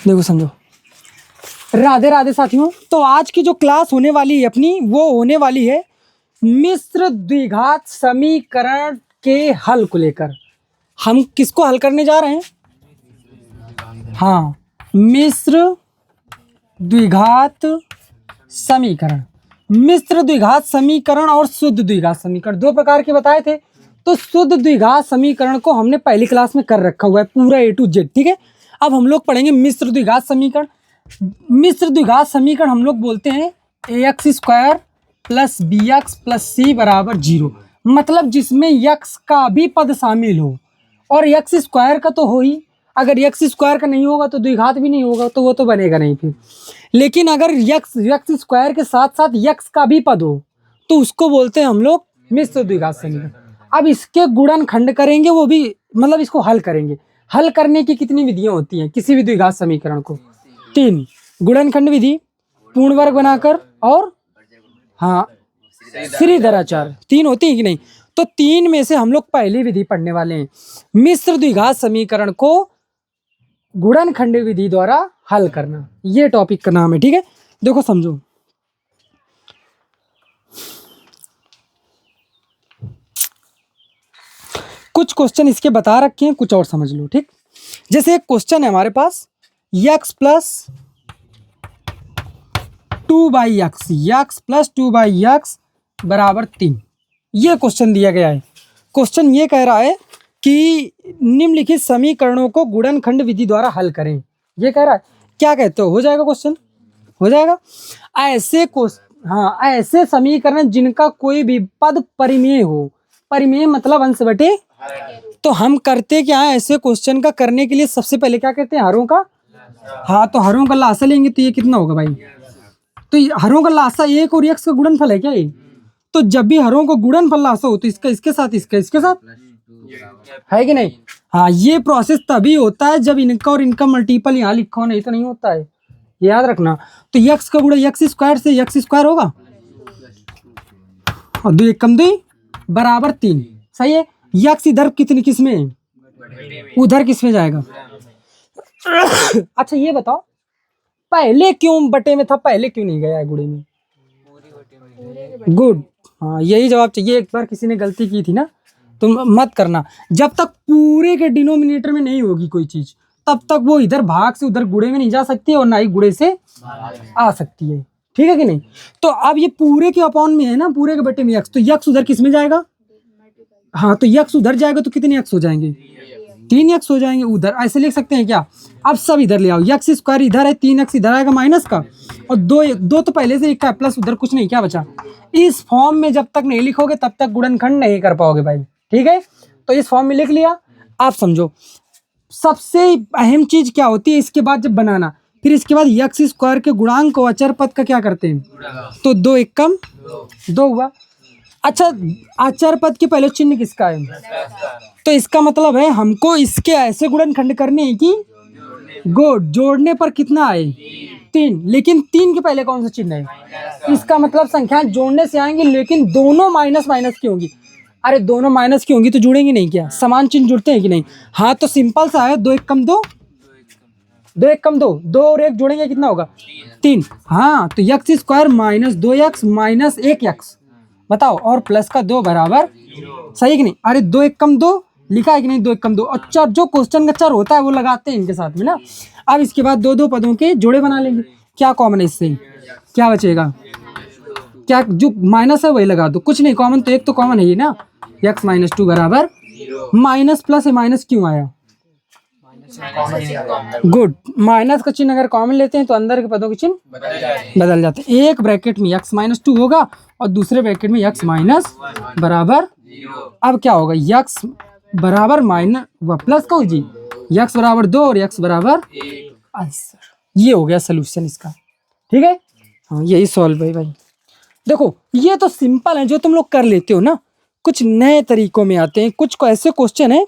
देखो समझो, राधे राधे साथियों। तो आज की जो क्लास होने वाली है अपनी, वो होने वाली है मिश्र द्विघात समीकरण के हल को लेकर। हम किसको हल करने जा रहे हैं? हाँ, मिश्र द्विघात समीकरण। मिश्र द्विघात समीकरण और शुद्ध द्विघात समीकरण दो प्रकार के बताए थे। तो शुद्ध द्विघात समीकरण को हमने पहली क्लास में कर रखा हुआ है पूरा A to Z, ठीक है। अब हम लोग पढ़ेंगे मिश्र द्विघात समीकरण। मिश्र द्विघात समीकरण हम लोग बोलते हैं ax² plus bx plus c बराबर 0, मतलब जिसमें x का भी पद शामिल हो और x² का तो हो ही। अगर x² का नहीं होगा तो द्विघात भी नहीं होगा, तो वो तो बनेगा नहीं फिर। लेकिन अगर x² के साथ साथ x का भी पद हो तो उसको बोलते हैं हम लोग मिश्र द्विघात समीकरण। अब इसके गुणनखंड करेंगे, वो भी मतलब इसको हल करेंगे। हल करने की कितनी विधियां होती हैं किसी भी द्विघात समीकरण को? 3। गुणनखंड विधि, पूर्ण वर्ग बनाकर, और हाँ श्रीधराचार्य। 3 होती है कि नहीं? तो 3 में से हम लोग पहली विधि पढ़ने वाले हैं, मिश्र द्विघात समीकरण को गुणनखंड विधि द्वारा हल करना। ये टॉपिक का नाम है, ठीक है। देखो समझो, कुछ क्वेश्चन इसके बता रखे हैं, कुछ और समझ लो, ठीक। जैसे एक क्वेश्चन है हमारे पास, x plus 2/x, x plus 2/x बराबर 3। ये क्वेश्चन दिया गया है। क्वेश्चन ये कह रहा है कि निम्नलिखित समीकरणों को गुणनखंड विधि द्वारा हल करें। ये कह रहा है, क्या कहते हो जाएगा क्वेश्चन? हो जाएगा। ऐसे समीकरण जिनका कोई भी पद परिमेय हो। परिमेय मतलब अंश बटे। तो हम करते क्या है, ऐसे क्वेश्चन का करने के लिए सबसे पहले क्या कहते हैं? हरों का। हाँ, तो हरों का लासा लेंगे तो ये कितना होगा भाई? तो हरों का लासा 1 और x का गुणनफल है क्या ये? तो जब भी हरों को गुणनफल लासा हो तो इसका इसके साथ, इसका इसके साथ, है कि नहीं? हाँ, ये प्रोसेस तभी होता है जब इनका और इनका मल्टीपल यहाँ लिखा हो, नहीं तो नहीं होता है, याद रखना। तो x का गुणा x² से x² होगा, और 2 एकम 2 बराबर 3। सही है। x इधर किस में? उधर किस में जाएगा? अच्छा ये बताओ, पहले क्यों बटे में था, पहले क्यों नहीं गया है गुणे में? गुड, हाँ यही जवाब चाहिए। एक बार किसी ने गलती की थी ना, तुम मत करना। जब तक पूरे के डिनोमिनेटर में नहीं होगी कोई चीज, तब तक वो इधर भाग से उधर गुणे में नहीं जा सकती और ना ही गुणे से आ सकती है, ठीक है कि नहीं? तो अब ये पूरे के अपॉन में है ना, पूरे के बटे में x, तो x उधर किस में जाएगा? हाँ, तो x उधर जाएगा तो कितने x हो जाएंगे? 3x हो जाएंगे उधर। ऐसे लिख सकते हैं क्या? अब सब इधर ले आओ, x² इधर है, 3x इधर आएगा माइनस का, और दो तो पहले से लिखा है, प्लस उधर कुछ नहीं, क्या बचा? इस फॉर्म में जब तक नहीं लिखोगे तब तक गुणनखंड नहीं कर पाओगे भाई, ठीक है। तो इस फॉर्म में लिख लिया। आप समझो, सबसे अहम चीज क्या होती है इसके बाद जब बनाना, फिर इसके बाद x² के गुणांक को अचर पद का क्या करते हैं? तो 2 एकम 2 हुआ। अच्छा, अचर पद के पहले चिन्ह किसका है? तो इसका मतलब है हमको इसके ऐसे गुणनखंड करने हैं कि गुड, जोड़ने पर कितना आए? 3। लेकिन 3 के पहले कौन सा चिन्ह है? इसका मतलब संख्याएं जोड़ने से आएंगी, लेकिन दोनों माइनस माइनस की होंगी। अरे दोनों माइनस की होंगी तो जुड़ेंगी नहीं क्या? समान चिन्ह जुड़ते हैं कि नहीं? हाँ, तो सिंपल सा है, 2 एकम 2, 2 एकम 2, 2 और 1 जोड़ेंगे कितना होगा? 3। हाँ, तो x² minus 2x minus 1x, बताओ, और प्लस का 2 बराबर, सही कि नहीं? अरे 2 एकम 2 लिखा है कि नहीं? 2 एकम 2, और चर जो क्वेश्चन का चर होता है वो लगाते हैं इनके साथ में ना। अब इसके बाद दो पदों के जोड़े बना लेंगे। क्या कॉमन है इससे? क्या बचेगा? क्या जो माइनस है वही लगा दो, कुछ नहीं कॉमन, तो एक तो कॉमन है ये ना, x माइनस 2 बराबर, माइनस प्लस है, माइनस क्यों आया? गुड, माइनस का चिन्ह अगर कॉमन लेते हैं तो अंदर के पदों के चिन्ह बदल जाते हैं। एक ब्रैकेट में x माइनस 2 होगा और दूसरे ब्रैकेट में x माइनस बराबर, अब क्या होगा? x बराबर माइनस व प्लस का जी, x बराबर 2 और x बराबर आंसर। ये हो गया सोल्यूशन इसका, ठीक है। हाँ, यही सॉल्व है भाई। देखो ये तो सिंपल है जो तुम लोग कर लेते हो ना, कुछ नए तरीकों में आते हैं। कुछ ऐसे क्वेश्चन हैं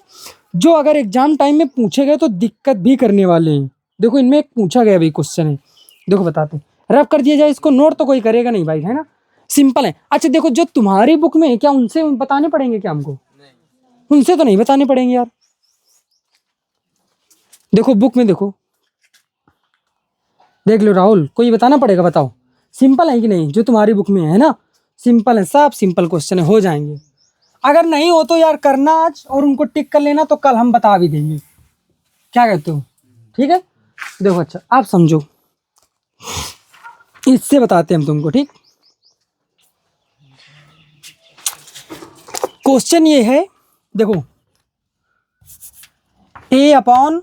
जो अगर एग्जाम टाइम में पूछे गए तो दिक्कत भी करने वाले हैं। देखो इनमें एक पूछा गया भाई क्वेश्चन है, देखो बताते हैं। रफ कर दिया जाए इसको, नोट तो कोई करेगा नहीं भाई, है ना, सिंपल है। अच्छा देखो, जो तुम्हारी बुक में है क्या उनसे बताने पड़ेंगे क्या हमको? उनसे तो नहीं बताने पड़ेंगे यार। देखो बुक में देखो, देख लो राहुल, कोई बताना पड़ेगा, बताओ सिंपल है कि नहीं, जो तुम्हारी बुक में है ना, सिंपल है, सब सिंपल क्वेश्चन है, हो जाएंगे। अगर नहीं हो तो यार करना आज और उनको टिक कर लेना, तो कल हम बता भी देंगे, क्या कहते हो? ठीक है, देखो अच्छा आप समझो, इससे बताते हैं हम तुमको, ठीक। क्वेश्चन ये है, देखो a upon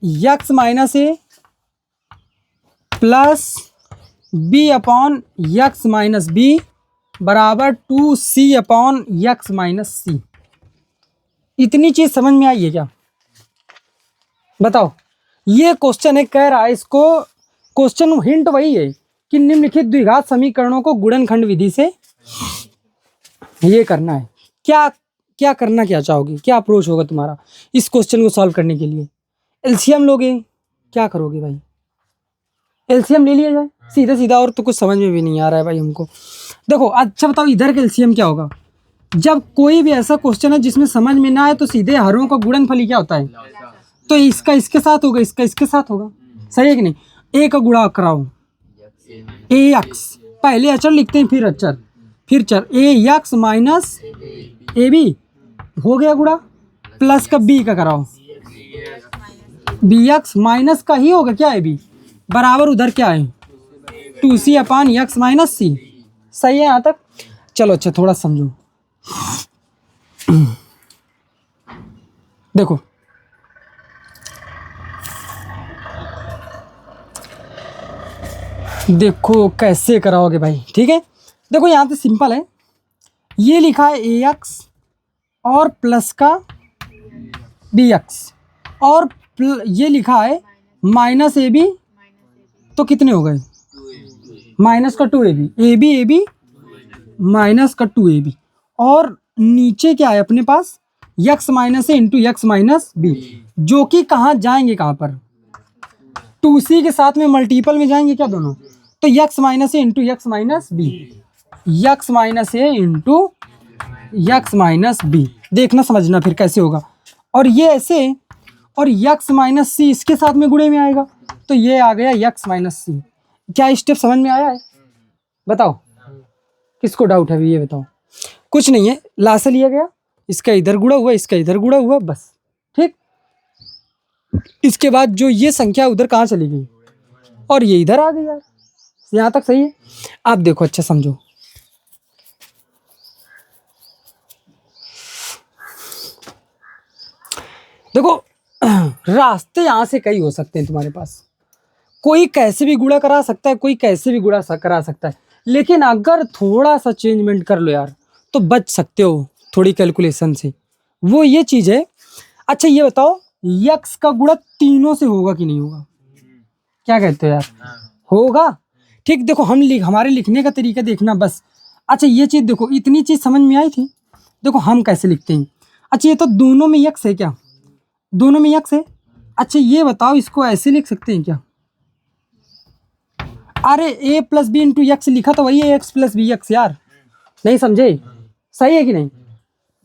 x minus a plus b upon x minus b बराबर 2c अपॉन यक्स माइनस सी। इतनी चीज समझ में आई है क्या? बताओ। ये क्वेश्चन है, कह रहा है इसको, क्वेश्चन हिंट वही है कि निम्नलिखित द्विघात समीकरणों को गुणनखंड विधि से ये करना है। क्या क्या करना क्या चाहोगे, क्या अप्रोच होगा तुम्हारा इस क्वेश्चन को सॉल्व करने के लिए? एलसीएम लोगे, क्या करोगे भाई? एलसीएम ले लिया जाए सीधा सीधा, और तो कुछ समझ में भी नहीं आ रहा है भाई हमको। देखो अच्छा बताओ, इधर का एलसीएम क्या होगा? जब कोई भी ऐसा क्वेश्चन है जिसमें समझ में ना आए तो सीधे हरों का गुणनफल ही क्या होता है, तो इसका इसके साथ होगा, इसका इसके साथ होगा, सही है कि नहीं? ए का गुणा कराओ, ए एक्स, पहले अचर लिखते हैं फिर अचर फिर चर, ए एक्स माइनस ए बी हो गया गुणा, प्लस का बी का कराओ, बी एक्स माइनस का ही होगा क्या, ए बी बराबर उधर क्या है 2c अपान यक्स माइनस सी। सही है यहाँ तक? चलो अच्छा थोड़ा समझो। देखो देखो कैसे कराओगे भाई, ठीक है। देखो यहाँ पे सिंपल है, ये लिखा है ए एक्स और प्लस का बी एक्स, और ये लिखा है माइनस ए बी, तो कितने हो गए? माइनस का 2ab, ए बी माइनस का 2ab, और नीचे क्या है अपने पास, x minus a into x minus B, जो कि कहाँ जाएंगे, कहाँ पर? 2c के साथ में मल्टीपल में जाएंगे क्या दोनों? तो x minus a into x minus b, x minus a into x minus b, देखना समझना फिर कैसे होगा। और ये ऐसे, और यक्स माइनस सी इसके साथ में गुणे में आएगा, तो ये आ गया यक्स माइनस सी। क्या स्टेप समझ में आया है? बताओ किसको डाउट है अभी, ये बताओ। कुछ नहीं है, लासा लिया गया, इसका इधर गुणा हुआ, इसका इधर गुणा हुआ, बस ठीक। इसके बाद जो ये संख्या उधर कहाँ चली गई, और ये इधर आ गई यार, यहाँ तक सही है। आप देखो अच्छा समझो, देखो रास्ते यहाँ से कई हो सकते हैं तुम्हारे पास, कोई कैसे भी गुणा करा सकता है, कोई कैसे भी गुणा करा सकता है, लेकिन अगर थोड़ा सा चेंजमेंट कर लो यार तो बच सकते हो थोड़ी कैलकुलेशन से, वो ये चीज़ है। अच्छा ये बताओ, यक्स का गुणा तीनों से होगा कि नहीं होगा? क्या कहते हो यार? होगा, ठीक। देखो हमारे लिखने का तरीका देखना बस। अच्छा ये चीज़ देखो, इतनी चीज़ समझ में आई थी। देखो हम कैसे लिखते हैं। अच्छा ये तो दोनों में यक्स है क्या? दोनों में यक्स है। अच्छा ये बताओ, इसको ऐसे लिख सकते हैं क्या? अरे ए प्लस बी इंटू यक्स लिखा तो वही है एक्स प्लस बी यक्स यार, नहीं समझे? सही है कि नहीं?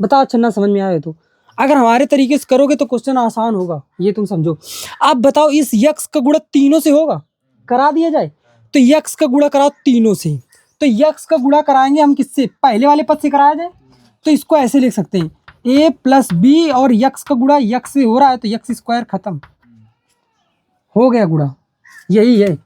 बताओ अच्छा ना समझ में आए तो। अगर हमारे तरीके से करोगे तो क्वेश्चन आसान होगा, ये तुम समझो। आप बताओ, इस यक्स का गुणा तीनों से होगा? करा दिया जाए तो यक्स का गुणा कराओ तीनों से, तो यक्स का गुणा कराएंगे हम किससे? पहले वाले पद से कराया जाए तो इसको ऐसे लिख सकते हैं, ए प्लस बी और यक्स का गुणा यक्स से हो रहा है तो यक्स स्क्वायर, खत्म हो गया गुणा, यही है।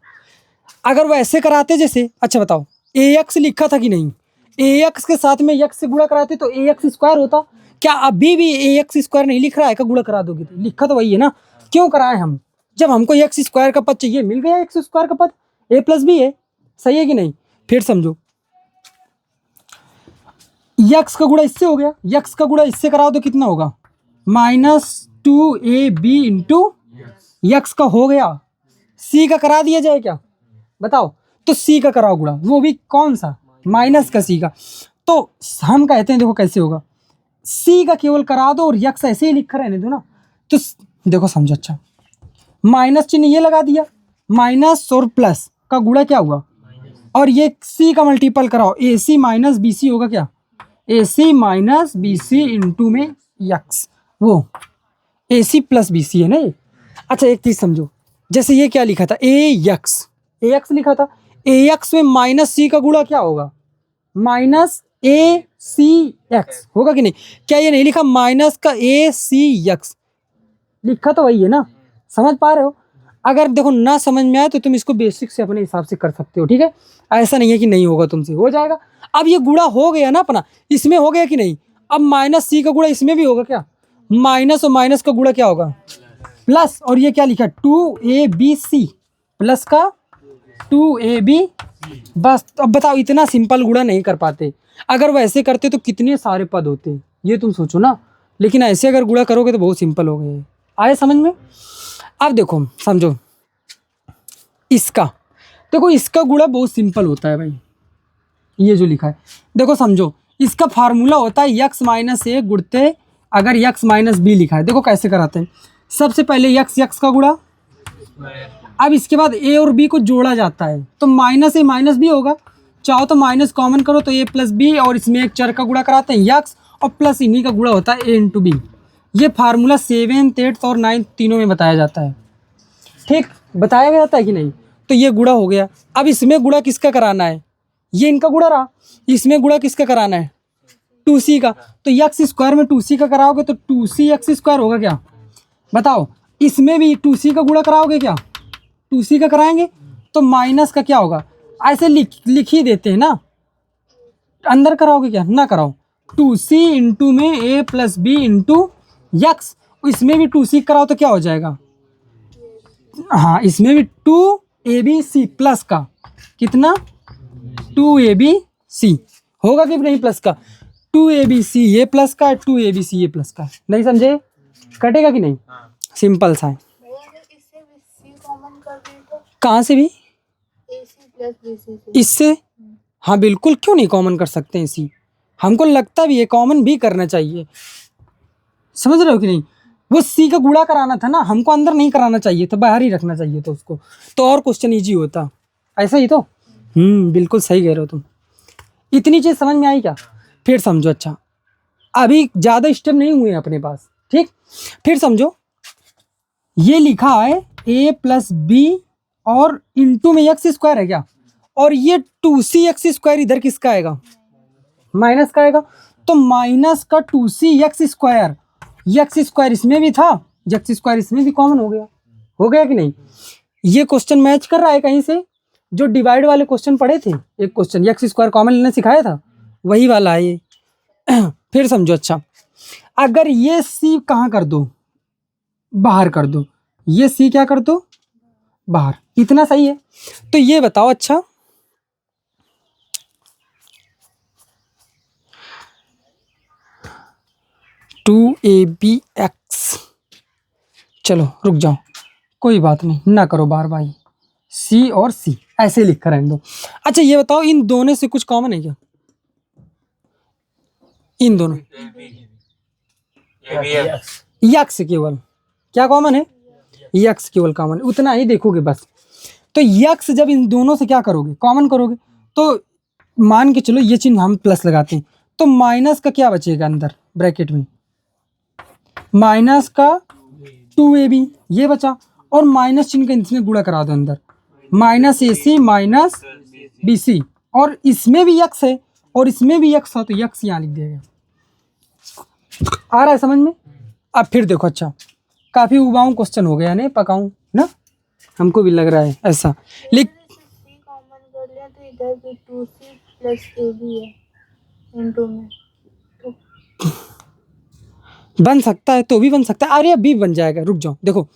अगर वो ऐसे कराते जैसे, अच्छा बताओ ए एक्स लिखा था कि नहीं, ए एक्स के साथ में यक्स से गुणा कराते तो ए एक्स स्क्वायर होता। क्या अभी भी ए एक्स स्क्वायर नहीं लिख रहा है? का गुणा करा दोगे तो लिखा तो वही है ना, क्यों कराए हम? जब हमको एक्स स्क्वायर का पद चाहिए, मिल गया एक्स स्क्वायर का पद, ए प्लस बी है, सही है कि नहीं? फिर समझो, यक्स का गुणा इससे हो गया, यक्स का गुणा इससे कराओ तो कितना होगा? -2ab इंटू यक्स का हो गया। सी का करा दिया जाए क्या? बताओ, तो सी का कराओ गुणा, वो भी कौन सा? माइनस का सी का। तो हम कहते हैं देखो कैसे होगा, सी का केवल करा दो और यक्स ऐसे ही लिख रहने दो ना। तो देखो समझो, अच्छा माइनस चिन्ह ये लगा दिया, माइनस और प्लस का गुणा क्या हुआ, और ये सी का मल्टीपल कराओ, ए सी माइनस बी सी होगा क्या? ए सी माइनस बी सी इंटू में यक्स, वो ए सी प्लस बी सी है ना ये। अच्छा एक चीज समझो, जैसे ये क्या लिखा था, ए यक्स, ए एक्स लिखा था, ए एक्स में माइनस सी का गुणा क्या होगा, माइनस ए सी एक्स होगा कि नहीं। क्या ये नहीं लिखा माइनस का ए सी एक्स, लिखा तो वही है ना, समझ पा रहे हो। अगर देखो ना समझ में आए तो तुम इसको बेसिक से अपने हिसाब से कर सकते हो, ठीक है, ऐसा नहीं है कि नहीं होगा, तुमसे हो जाएगा। अब ये गुणा हो गया ना अपना, इसमें हो गया कि नहीं। अब माइनस सी का गुणा इसमें भी होगा क्या, माइनस और माइनस का गुणा क्या होगा, प्लस, और ये क्या लिखा 2ab प्लस का 2ab, बस। अब बताओ इतना सिंपल गुणा नहीं कर पाते, अगर वैसे करते तो कितने सारे पद होते, ये तुम सोचो ना। लेकिन ऐसे अगर गुणा करोगे तो बहुत सिंपल हो गए, आए समझ में। अब देखो समझो इसका, देखो इसका गुणा बहुत सिंपल होता है भाई, ये जो लिखा है देखो समझो, इसका फार्मूला होता है यक्स माइनस ए गुणते अगर यक्स माइनस बी लिखा है। देखो कैसे कराते हैं, सबसे पहले यक्स यक्स का गुणा, अब इसके बाद ए और बी को जोड़ा जाता है तो माइनस ए माइनस बी होगा, चाहो तो माइनस कॉमन करो तो ए प्लस बी, और इसमें एक चर का गुणा कराते हैं यक्स, और प्लस इन्हीं का गुणा होता है ए इंटू बी। ये फार्मूला 7th 8th और 9th तीनों में बताया जाता है, ठीक, बताया गया था कि नहीं। तो ये गुणा हो गया। अब इसमें गुणा किसका कराना है, ये इनका गुणा रहा, इसमें गुणा किसका कराना है 2c का, तो यक्स स्क्वायर में 2c का कराओगे तो 2c एक्स स्क्वायर होगा क्या, बताओ। इसमें भी 2c का गुणा कराओगे क्या, 2c का कराएंगे तो माइनस का क्या होगा, ऐसे लिख ही देते हैं ना, अंदर कराओगे क्या, ना कराओ, 2c इंटू में a plus b into x, इसमें भी 2c कराओ तो क्या हो जाएगा, हाँ इसमें भी 2abc प्लस का कितना 2abc होगा कि नहीं, प्लस का 2abc ये प्लस का 2abc ये प्लस का, नहीं समझे, कटेगा कि नहीं, सिंपल सा है। इससे भी सी कॉमन कर दें तो कहाँ से भी, AC प्लस BC से। इससे, हाँ बिल्कुल, क्यों नहीं कॉमन कर सकते हैं इसी, हमको लगता भी है कॉमन भी करना चाहिए, समझ रहे हो कि नहीं। वो सी का गुणा कराना था ना, हमको अंदर नहीं कराना चाहिए था, बाहर ही रखना चाहिए था उसको, तो और क्वेश्चन इजी होता, ऐसा ही तो। बिल्कुल सही कह रहे हो तुम। इतनी चीज समझ में आई क्या, फिर समझो। अच्छा अभी ज़्यादा स्टेप नहीं हुए अपने पास, ठीक, फिर समझो ये लिखा है a प्लस बी और इंटू में एक्स स्क्वायर है क्या, और ये 2c एक्स स्क्वायर इधर किसका आएगा, माइनस का आएगा, तो माइनस का 2c x square, x square इसमें भी था, एक्स स्क्वायर इसमें भी कॉमन हो गया कि नहीं। ये क्वेश्चन मैच कर रहा है कहीं से, जो डिवाइड वाले क्वेश्चन पढ़े थे, एक क्वेश्चन एक्स स्क्वायर कॉमन लेना सिखाया था, वही वाला है ये। फिर समझो, अच्छा अगर ये सी कहाँ कर दो, बाहर कर दो, ये सी क्या कर दो, बाहर, इतना सही है। तो ये बताओ, अच्छा 2abx, चलो रुक जाओ, कोई बात नहीं, ना करो बार भाई, सी और सी ऐसे लिख कर रहने दो। अच्छा ये बताओ इन दोनों से कुछ कॉमन है क्या, इन दोनों यक्स केवल क्या कॉमन है, यक्स केवल कॉमन, उतना ही देखोगे बस। तो यक्स जब इन दोनों से क्या करोगे, कॉमन करोगे, तो मान के चलो ये चिन्ह हम प्लस लगाते हैं, तो माइनस का क्या बचेगा अंदर ब्रैकेट में, माइनस का 2ab ये बचा, और माइनस चिन्ह का इसमें गुणा करा दो अंदर, माइनस AC माइनस BC, और इसमें भी यक्स है और इसमें भी यक्स है, तो यक्स यहाँ लिख देगा। आ रहा है समझ में। अब फिर देखो, अच्छा काफी उबाऊ क्वेश्चन हो गया ना, पकाऊं ना, हमको भी लग रहा है ऐसा। लिख सी कॉमन कर लिया तो इधर भी 2C प्लस AB है इंटू में, तो बन सकता है, तो भी बन सकता है, अरे अब भी बन जाएगा, रुक जाओ। देखो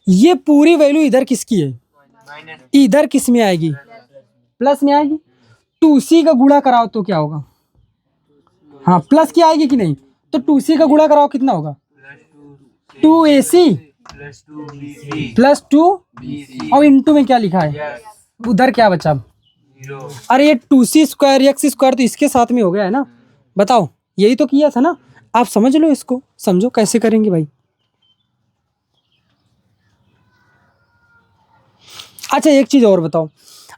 ये पूरी वैल्यू इधर किसकी है, इधर किस में आएगी, प्लस में आएगी, 2C का गुणा कराओ तो क्या होगा, हाँ प्लस की आएगी कि नहीं, तो 2C का गुणा कराओ कितना होगा, 2AC प्लस 2, और इंटू में क्या लिखा है, उधर क्या बचा, अरे ये 2C स्क्वायर एक्स स्क्वायर तो इसके साथ में हो गया है ना, बताओ यही तो किया था ना। आप समझ लो इसको, समझो कैसे करेंगे भाई। अच्छा एक चीज और बताओ,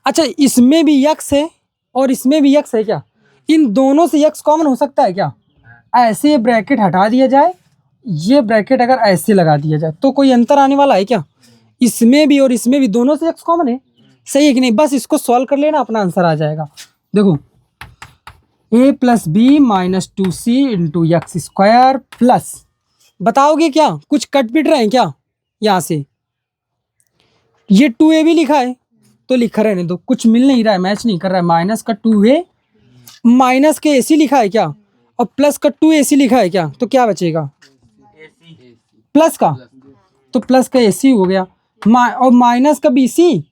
अच्छा इसमें भी यक्स है और इसमें भी यक्स है क्या, इन दोनों से यक्स कॉमन हो सकता है क्या, ऐसे ये ब्रैकेट हटा दिया जाए, ये ब्रैकेट अगर ऐसे लगा दिया जाए तो कोई अंतर आने वाला है क्या, इसमें भी और इसमें भी दोनों से यक्स कॉमन है, सही है कि नहीं? बस इसको सॉल्व कर लेना, अपना आंसर आ जाएगा। देखो a plus b minus 2c into x square plus, बताओगे क्या? कुछ कट पिट रहे हैं क्या यहाँ से? ये 2ab लिखा है तो लिखा रहने दो, कुछ मिल नहीं रहा है, मैच नहीं कर रहा है। माइनस का 2a माइनस के ac लिखा है क्या, और प्लस का 2ac लिखा है क्या, तो क्या बचेगा? प्लस का, तो प्लस का ac हो गया, और माइनस का bc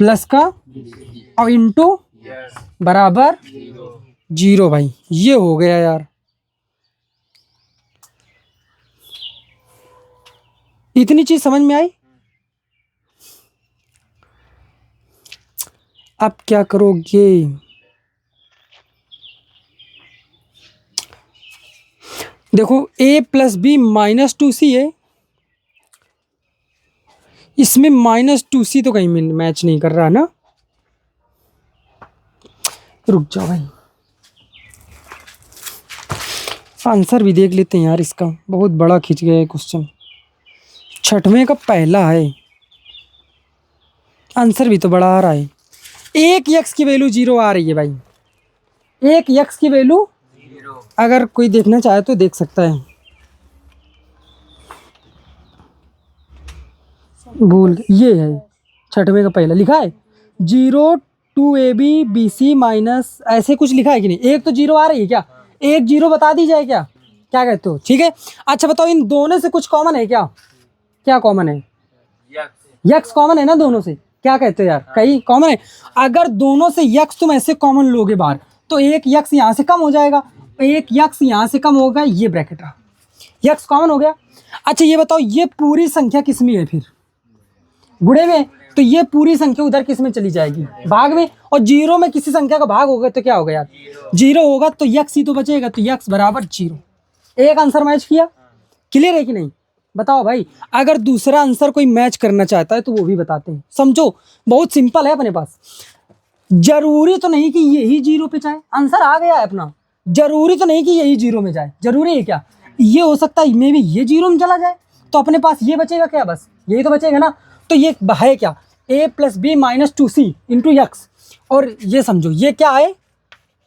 प्लस का और इंटू बराबर 0। भाई ये हो गया यार, इतनी चीज समझ में आई। अब क्या करोगे? देखो a plus b minus 2c है, इसमें माइनस 2c तो कहीं मैच नहीं कर रहा ना। रुक जाओ भाई, आंसर भी देख लेते हैं यार इसका, बहुत बड़ा खिंच गया है क्वेश्चन, 6वें का पहला है, आंसर भी तो बड़ा आ रहा है। एक x की वैल्यू 0 आ रही है भाई, एक x की वैल्यू, अगर कोई देखना चाहे तो देख सकता है। भूल, ये है 6वें का पहला लिखा है 0 2ab bc माइनस ऐसे कुछ लिखा है कि नहीं? एक तो 0 आ रही है क्या? एक 0 बता दी जाए क्या? क्या कहते हो? ठीक है, अच्छा बताओ इन दोनों से कुछ कॉमन है क्या? क्या कॉमन है? यक्स कॉमन है ना दोनों से, क्या कहते हो यार? कहीं कॉमन है? अगर दोनों से यक्स तुम ऐसे कॉमन लोगे बाहर, तो एक यक्स यहाँ से कम हो जाएगा, एक यक्स यहाँ से कम होगा, ये ब्रैकेट रहा, यक्स कॉमन हो गया। अच्छा ये बताओ ये पूरी संख्या किस में है फिर? गुणे में, तो ये पूरी संख्या उधर किस में चली जाएगी? भाग में। और 0 में किसी संख्या का भाग होगा तो क्या होगा यार? 0 होगा, तो यक्स ही तो बचेगा, तो यक्स बराबर 0। एक आंसर मैच किया, क्लियर है कि नहीं? बताओ भाई, अगर दूसरा आंसर कोई मैच करना चाहता है तो वो भी बताते हैं, समझो बहुत सिंपल है अपने पास। जरूरी तो नहीं कि यही 0 पे जाए, आंसर आ गया है अपना, जरूरी तो नहीं कि यही 0 में जाए, जरूरी है क्या? ये हो सकता है मे भी ये 0 में चला जाए, तो अपने पास ये बचेगा क्या? बस यही तो बचेगा ना। तो ये है क्या? a plus b minus 2c into x, और ये समझो ये क्या है?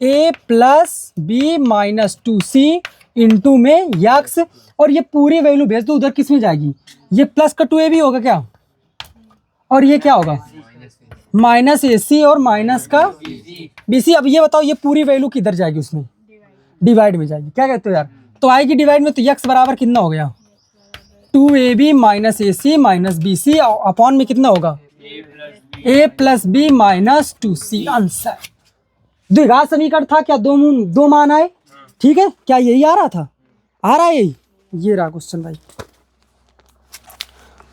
a plus b minus 2c into में यक्स, और ये पूरी वैल्यू भेज दो उधर, किस में जाएगी? ये प्लस का 2ab होगा क्या, और ये क्या होगा? माइनस ac और माइनस का bc। अब ये बताओ ये पूरी वैल्यू किधर जाएगी? उसमें डिवाइड में जाएगी, क्या कहते हो यार? तो आएगी डिवाइड में, तो यक्स बराबर कितना हो गया? 2ab minus ac minus bc upon में कितना होगा? a plus b minus 2c। Answer द्विघात समीकरण था क्या? दो मान आए, ठीक है, क्या यही आ रहा था? आ रहा है यही, ये रहा क्वेश्चन भाई।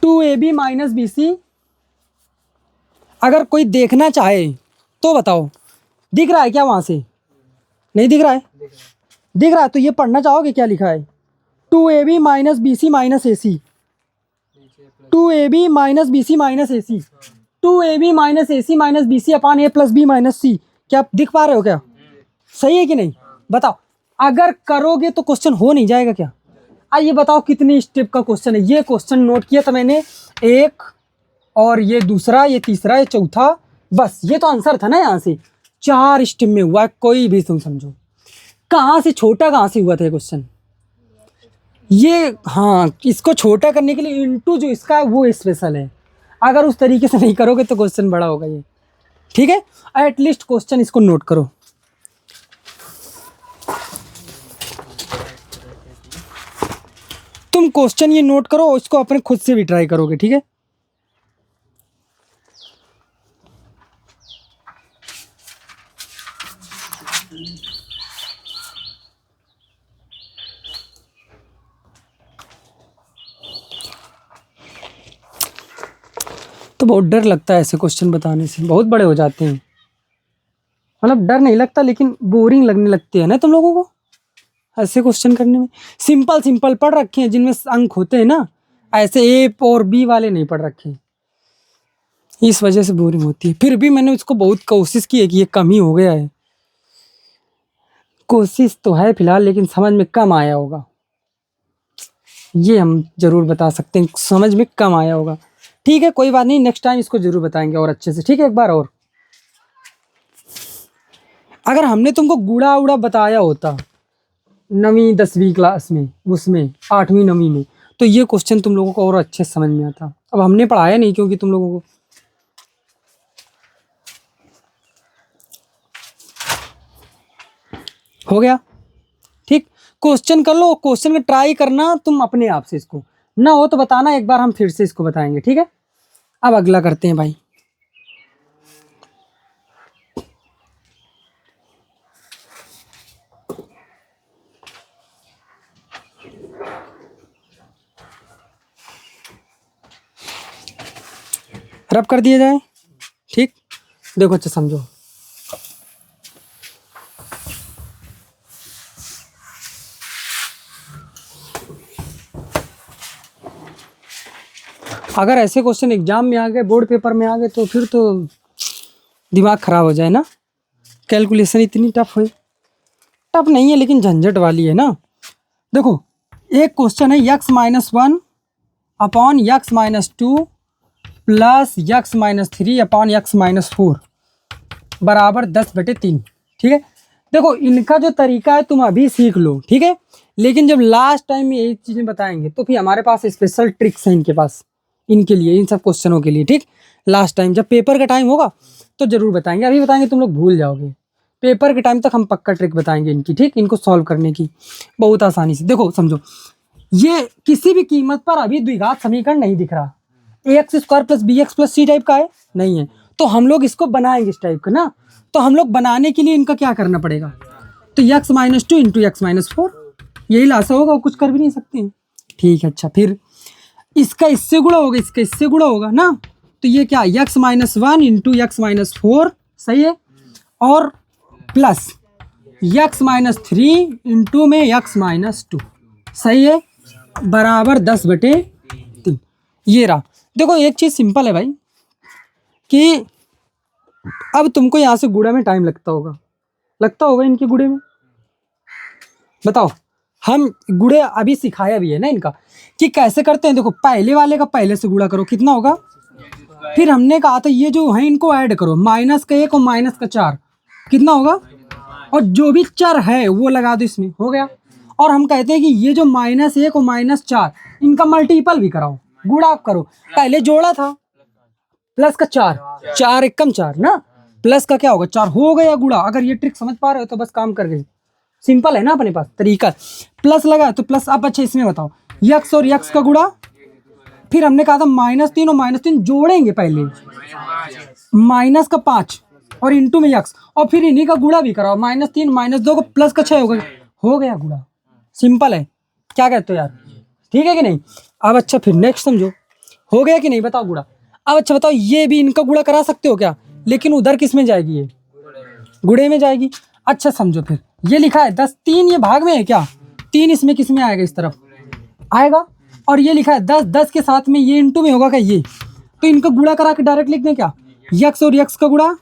2ab माइनस bc, अगर कोई देखना चाहे तो बताओ, दिख रहा है क्या वहां से? नहीं दिख रहा है? दिख रहा है तो ये पढ़ना चाहोगे क्या लिखा है? 2ab minus bc minus ac, 2ab minus bc minus ac, 2ab minus ac minus bc upon a plus b minus c। क्या आप दिख पा रहे हो क्या? सही है कि नहीं? बताओ, अगर करोगे तो क्वेश्चन हो नहीं जाएगा क्या? आइए बताओ कितनी स्टेप का क्वेश्चन है। ये क्वेश्चन नोट किया था मैंने, एक, और ये दूसरा, ये तीसरा, ये चौथा, बस ये तो आंसर था ना। यहाँ से 4 स्टेप में हुआ, कोई भी तुम समझो। कहाँ से छोटा, कहाँ से हुआ था क्वेश्चन ये? हाँ, इसको छोटा करने के लिए इंटू जो इसका है वो स्पेशल है, अगर उस तरीके से नहीं करोगे तो क्वेश्चन बड़ा होगा ये, ठीक है? एटलीस्ट क्वेश्चन इसको नोट करो। तुम क्वेश्चन ये नोट करो, इसको अपने खुद से भी ट्राई करोगे, ठीक है? तो बहुत डर लगता है ऐसे क्वेश्चन बताने से, बहुत बड़े हो जाते हैं। मतलब डर नहीं लगता, लेकिन बोरिंग लगने लगती है ना तुम लोगों को ऐसे क्वेश्चन करने में। सिंपल सिंपल पढ़ रखे हैं जिनमें अंक होते हैं ना, ऐसे ए और बी वाले नहीं पढ़ रखे, इस वजह से बोरिंग होती है। फिर भी मैंने उसको बहुत कोशिश की है कि ये कम ही हो गया है, कोशिश तो है फिलहाल, लेकिन समझ में कम आया होगा, ये हम जरूर बता सकते हैं, समझ में कम आया होगा। ठीक है, कोई बात नहीं, नेक्स्ट टाइम इसको जरूर बताएंगे और अच्छे से, ठीक है। एक बार और अगर हमने तुमको गुड़ा उड़ा बताया होता 9वीं 10वीं क्लास में, उसमें 8वीं 9वीं में, तो ये क्वेश्चन तुम लोगों को और अच्छे से समझ में आता। अब हमने पढ़ाया नहीं क्योंकि तुम लोगों को हो गया। ठीक, क्वेश्चन कर लो, क्वेश्चन का ट्राई करना तुम अपने आप से, इसको ना हो तो बताना, एक बार हम फिर से इसको बताएंगे, ठीक है। अब अगला करते हैं भाई। रब कर दिया जाए, ठीक। देखो अच्छा समझो, अगर ऐसे क्वेश्चन एग्जाम में आ गए, बोर्ड पेपर में आ गए, तो फिर तो दिमाग खराब हो जाए ना। कैलकुलेशन इतनी टफ है, टफ नहीं है लेकिन झंझट वाली है ना। देखो एक क्वेश्चन है x-1 upon x-2 plus x-3 upon x-4 बराबर 10/3, ठीक है। देखो इनका जो तरीका है तुम अभी सीख लो, ठीक है, लेकिन जब लास्ट टाइम में यही चीज़ें बताएंगे तो फिर हमारे पास स्पेशल ट्रिक्स हैं इनके पास, इनके लिए, इन सब क्वेश्चनों के लिए, ठीक। लास्ट टाइम जब पेपर का टाइम होगा तो जरूर बताएंगे, अभी बताएंगे तुम लोग भूल जाओगे। पेपर के टाइम तक हम पक्का ट्रिक बताएंगे इनकी, ठीक, इनको सॉल्व करने की बहुत आसानी से। देखो समझो, ये किसी भी कीमत पर अभी द्विघात समीकरण नहीं दिख रहा, ax² plus bx plus c type का है, नहीं है, तो हम लोग इसको बनाएंगे इस टाइप का ना। तो हम लोग बनाने के लिए इनका क्या करना पड़ेगा, तो x-2 इंटू x-4, यही लासा होगा, कुछ कर भी नहीं सकते हैं, ठीक है। अच्छा फिर इसका इससे गुणा होगा, इसका इससे गुणा होगा ना, तो ये क्या x-1 इंटू x-4, सही है, और प्लस x-3 इंटू में x-2, सही है, बराबर 10/3। ये रहा। देखो एक चीज़ सिंपल है भाई कि अब तुमको यहाँ से गुणा में टाइम लगता होगा इनके गुणे में, बताओ। हम गुणे अभी सिखाया भी है ना इनका कि कैसे करते हैं। देखो पहले वाले का पहले से गुणा करो, कितना होगा, फिर हमने कहा था ये जो है इनको ऐड करो, -1 और -4 कितना होगा, और जो भी चर है वो लगा दो इसमें, हो गया। और हम कहते हैं कि ये जो -1 और -4 इनका मल्टीपल भी कराओ, गुणा करो, पहले जोड़ा था प्लस का 4 एकम 4 ना, प्लस का क्या होगा 4, हो गया गुणा। अगर ये ट्रिक समझ पा रहे हो तो बस काम कर गए, सिंपल है ना अपने पास तरीका। प्लस लगा तो प्लस। अब अच्छा इसमें बताओ x और x का गुणा, फिर हमने कहा था -3 और -3 जोड़ेंगे पहले, -5 और इंटू में x, और फिर इन्हीं का गुणा भी कराओ, -3 -2 को प्लस का 6 हो गया गुणा। सिंपल है, क्या कहते हो यार, ठीक है कि नहीं। अब अच्छा फिर नेक्स्ट समझो, हो गया कि नहीं बताओ गुणा। अब अच्छा बताओ ये भी इनका गुणा करा सकते हो क्या, लेकिन उधर किस में जाएगी, ये गुणे में जाएगी। अच्छा समझो फिर ये लिखा है 10, 3 ये भाग में है क्या, 3 इसमें किस में आएगा, इस तरफ आएगा, और ये लिखा है 10, 10 के साथ में ये इंटू में होगा क्या ये, तो इनका गुणा करा के डायरेक्ट लिख दें क्या, x और x का गुणा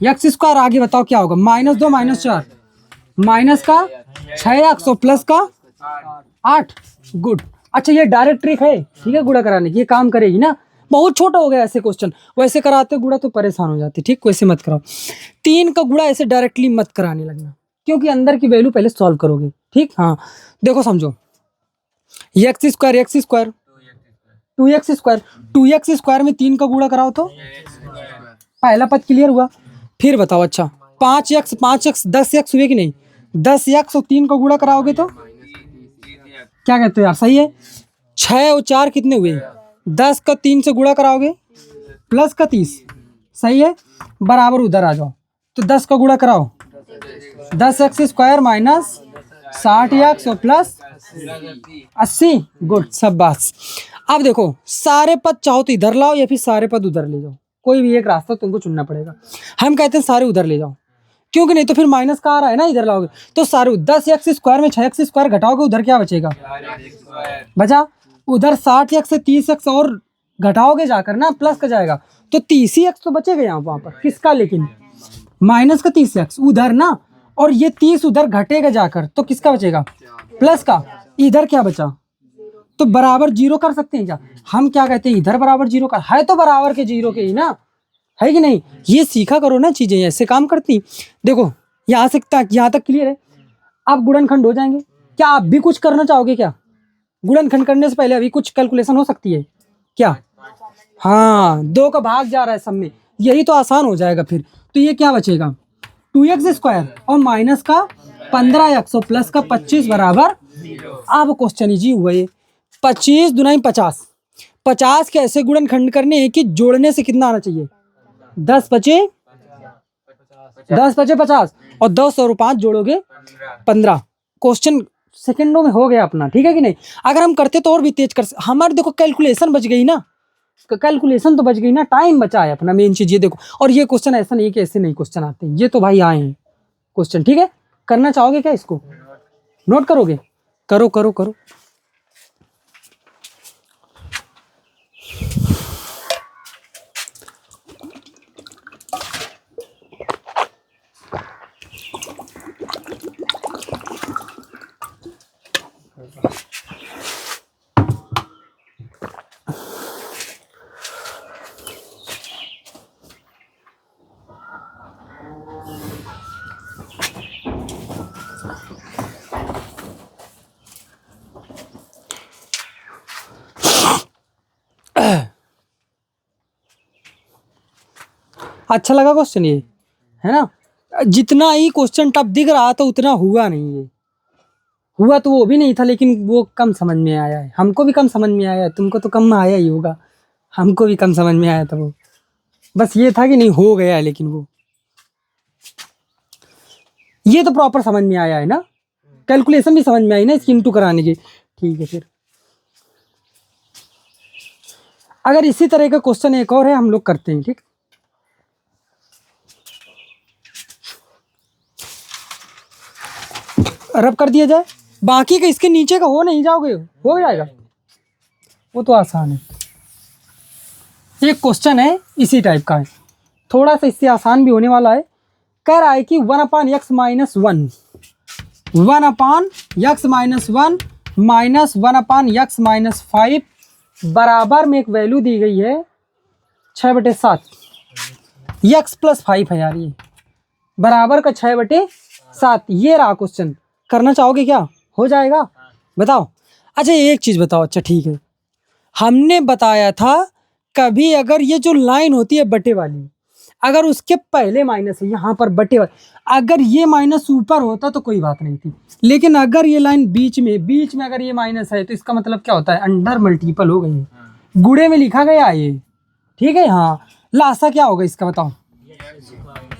x², आगे बताओ क्या होगा, -2 -4 माइनस का 6x और प्लस का 8, गुड। अच्छा ये डायरेक्ट ट्रिक है, ठीक है, गुणा कराने की, ये काम करेगी ना। बहुत छोटा हो गया ऐसे क्वेश्चन, वैसे कराते गुणा तो परेशान हो जाते, ठीक, वैसे मत कराओ। 3 का गुणा ऐसे डायरेक्टली मत कराने लगना, क्योंकि अंदर की वैल्यू पहले सॉल्व करोगे, ठीक। हाँ देखो समझो, x² 2x² में 3 का गुणा कराओ तो पहला पद क्लियर हुआ। फिर बताओ अच्छा 5x 10x हुए कि नहीं, 10x और 3 का गुणा कराओगे तो क्या कहते हो यार, सही है। 6 और 4 कितने हुए, 10 का 3 से गुणा कराओगे प्लस का 30, सही है, बराबर उधर आ जाओ, तो 10 का गुणा कराओ, 10x² माइनस 60x और प्लस 80, गुड, सब बात। अब देखो सारे पद चाहो तो इधर लाओ या फिर सारे पद उधर ले जाओ, कोई भी एक रास्ता तुमको चुनना पड़ेगा। हम कहते हैं सारे उधर ले जाओ, क्योंकि नहीं तो फिर माइनस का आ रहा है ना, इधर लाओगे तो सारे 10x² में 6x² घटाओगे, उधर क्या बचेगा, बचा उधर 60x से 30x और घटाओगे जाकर ना, प्लस का जाएगा तो 30x तो बचेगा यहाँ वहाँ पर, किसका, लेकिन माइनस का 30x उधर ना, और ये 30 उधर घटेगा जाकर तो किसका बचेगा, प्लस का। इधर क्या बचा, तो बराबर जीरो कर सकते हैं क्या? हम क्या कहते हैं, इधर बराबर जीरो कर, है तो बराबर के जीरो के ही ना, है कि नहीं? ये सीखा करो ना, चीजें ऐसे काम करती। देखो यहाँ से तक, यहाँ तक क्लियर है। अब गुणनखंड हो जाएंगे। क्या आप भी कुछ करना चाहोगे क्या? गुणनखंड करने से पहले अभी कुछ कैलकुलेशन हो सकती है क्या? हाँ, 2 का भाग जा रहा है सब में, यही तो आसान हो जाएगा फिर। तो ये क्या बचेगा, 2x² और माइनस का 15x और प्लस का 25 बराबर। अब क्वेश्चन इजी हुआ ये, 25 दुनाई 50, 50 के ऐसे गुणनखंड करने हैं कि जोड़ने से कितना आना चाहिए, 10 पचे 50 और 10 और 5 जोड़ोगे 15। क्वेश्चन सेकंडों में हो गया अपना, ठीक है कि नहीं? अगर हम करते तो और भी तेज कर, हमारे देखो कैलकुलेशन बच गई ना, कैलकुलेशन तो बच गई ना, टाइम बचा है अपना, मेन चीज ये देखो। और ये क्वेश्चन ऐसा नहीं कि ऐसे नहीं क्वेश्चन आते हैं, ये तो भाई आए हैं क्वेश्चन, ठीक है? करना चाहोगे क्या इसको, नोट करोगे? करो करो करो। अच्छा लगा क्वेश्चन ये, है ना? जितना ही क्वेश्चन टफ दिख रहा था उतना हुआ नहीं, ये हुआ तो वो भी नहीं था, लेकिन वो कम समझ में आया है, हमको भी कम समझ में आया है, तुमको तो कम आया ही होगा, हमको भी कम समझ में आया था वो। बस ये था कि नहीं हो गया है, लेकिन वो ये तो प्रॉपर समझ में आया है ना, कैलकुलेशन भी समझ में आई ना इसकी इंटू कराने की। ठीक है, फिर अगर इसी तरह का क्वेश्चन एक और है, हम लोग करते हैं, ठीक? रब कर दिया जाए, बाकी का इसके नीचे का हो नहीं जाओगे, हो जाएगा, वो तो आसान है। एक क्वेश्चन है इसी टाइप का है, थोड़ा सा इससे आसान भी होने वाला है। कह रहा है कि 1/x - 1 1/x - 1 माइनस 1/x - 5 बराबर में एक वैल्यू दी गई है 6/7, x + 5 है यार, ये बराबर का 6/7। ये रहा क्वेश्चन, करना चाहोगे क्या, हो जाएगा? बताओ। अच्छा एक चीज बताओ, अच्छा ठीक है, हमने बताया था कभी अगर ये जो लाइन होती है बटे वाली, अगर उसके पहले माइनस है, यहाँ पर बटे वाली, अगर ये माइनस ऊपर होता तो कोई बात नहीं थी, लेकिन अगर ये लाइन बीच में अगर ये माइनस है, तो इसका मतलब क्या होता है, अंडर मल्टीपल हो गई, गुणे में लिखा गया ये, ठीक है? हाँ, लासा क्या होगा इसका बताओ,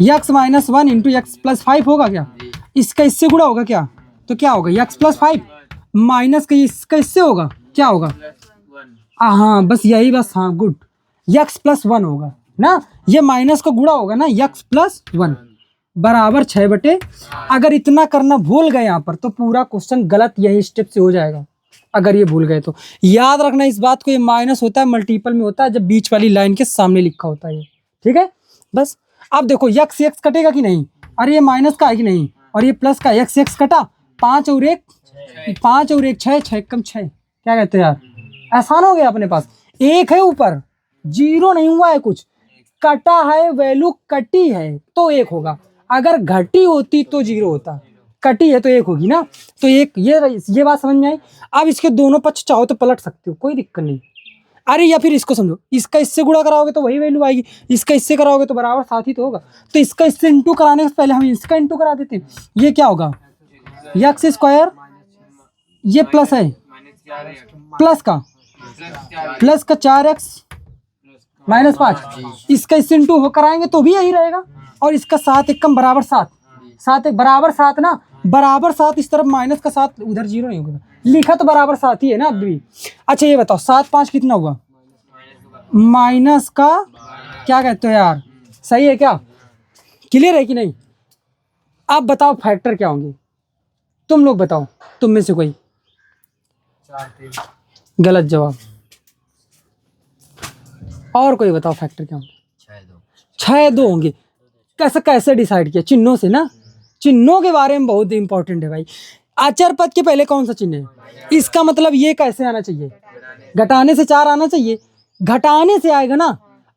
x - 1 × x + 5 होगा क्या? इसका इससे गुणा होगा क्या, तो क्या होगा, x + 5 माइनस का इसका इससे होगा, क्या होगा? हाँ बस यही, बस हाँ, गुड, x + 1 होगा ना, ये माइनस का गुणा होगा ना, x + 1 बराबर 6/। अगर इतना करना भूल गए यहाँ पर तो पूरा क्वेश्चन गलत यही स्टेप से हो जाएगा, अगर ये भूल गए तो। याद रखना इस बात को, ये माइनस होता है मल्टीपल में होता है जब बीच वाली लाइन के सामने लिखा होता है ये, ठीक है? बस अब देखो x कटेगा कि नहीं, अरे ये माइनस का है कि नहीं, और ये प्लस का, x कटा, 5 और 1 6, 6 कम 6, क्या कहते हैं यार, आसान हो गया अपने पास। एक है ऊपर, जीरो नहीं हुआ है, कुछ कटा है, वैल्यू कटी है तो 1 होगा, अगर घटी होती तो 0 होता, कटी है तो 1 होगी ना, तो एक ये बात समझ में आई। अब इसके दोनों पक्ष चाहो तो पलट सकते हो, कोई दिक्कत नहीं। अरे या फिर इसको समझो, इसका इससे गुणा कराओगे तो वही वैल्यू आएगी, इसका इससे कराओगे तो बराबर साथ ही तो होगा, तो इसका इससे इंटू कराने से पहले हम इसका इंटू करा देते हैं, ये क्या होगा, x², ये प्लस है, प्लस का 4x - 5, इसका इससे इंटू हो कराएंगे तो भी यही रहेगा, और इसका 7 × 1 बराबर 7, 7 × बराबर 7 ना, बराबर 7 इस तरफ माइनस का 7, उधर 0 नहीं होगा, लिखा तो बराबर 7 ही है ना अब भी। अच्छा ये बताओ 7 × 5 कितना हुआ, माइनस का, क्या कहते हो यार, सही है क्या, क्लियर है कि नहीं? अब बताओ फैक्टर क्या होंगे, तुम लोग बताओ, तुम में से कोई। गलत जवाब, और कोई बताओ फैक्टर क्या होंगे, 6 2 होंगे। कैसे डिसाइड किया, चिन्हों से ना, चिन्हों के बारे में बहुत इंपॉर्टेंट है भाई। अचर पद के पहले कौन सा चिन्ह है? इसका मतलब ये कैसे आना चाहिए? घटाने से 4 आना चाहिए। घटाने से आएगा ना,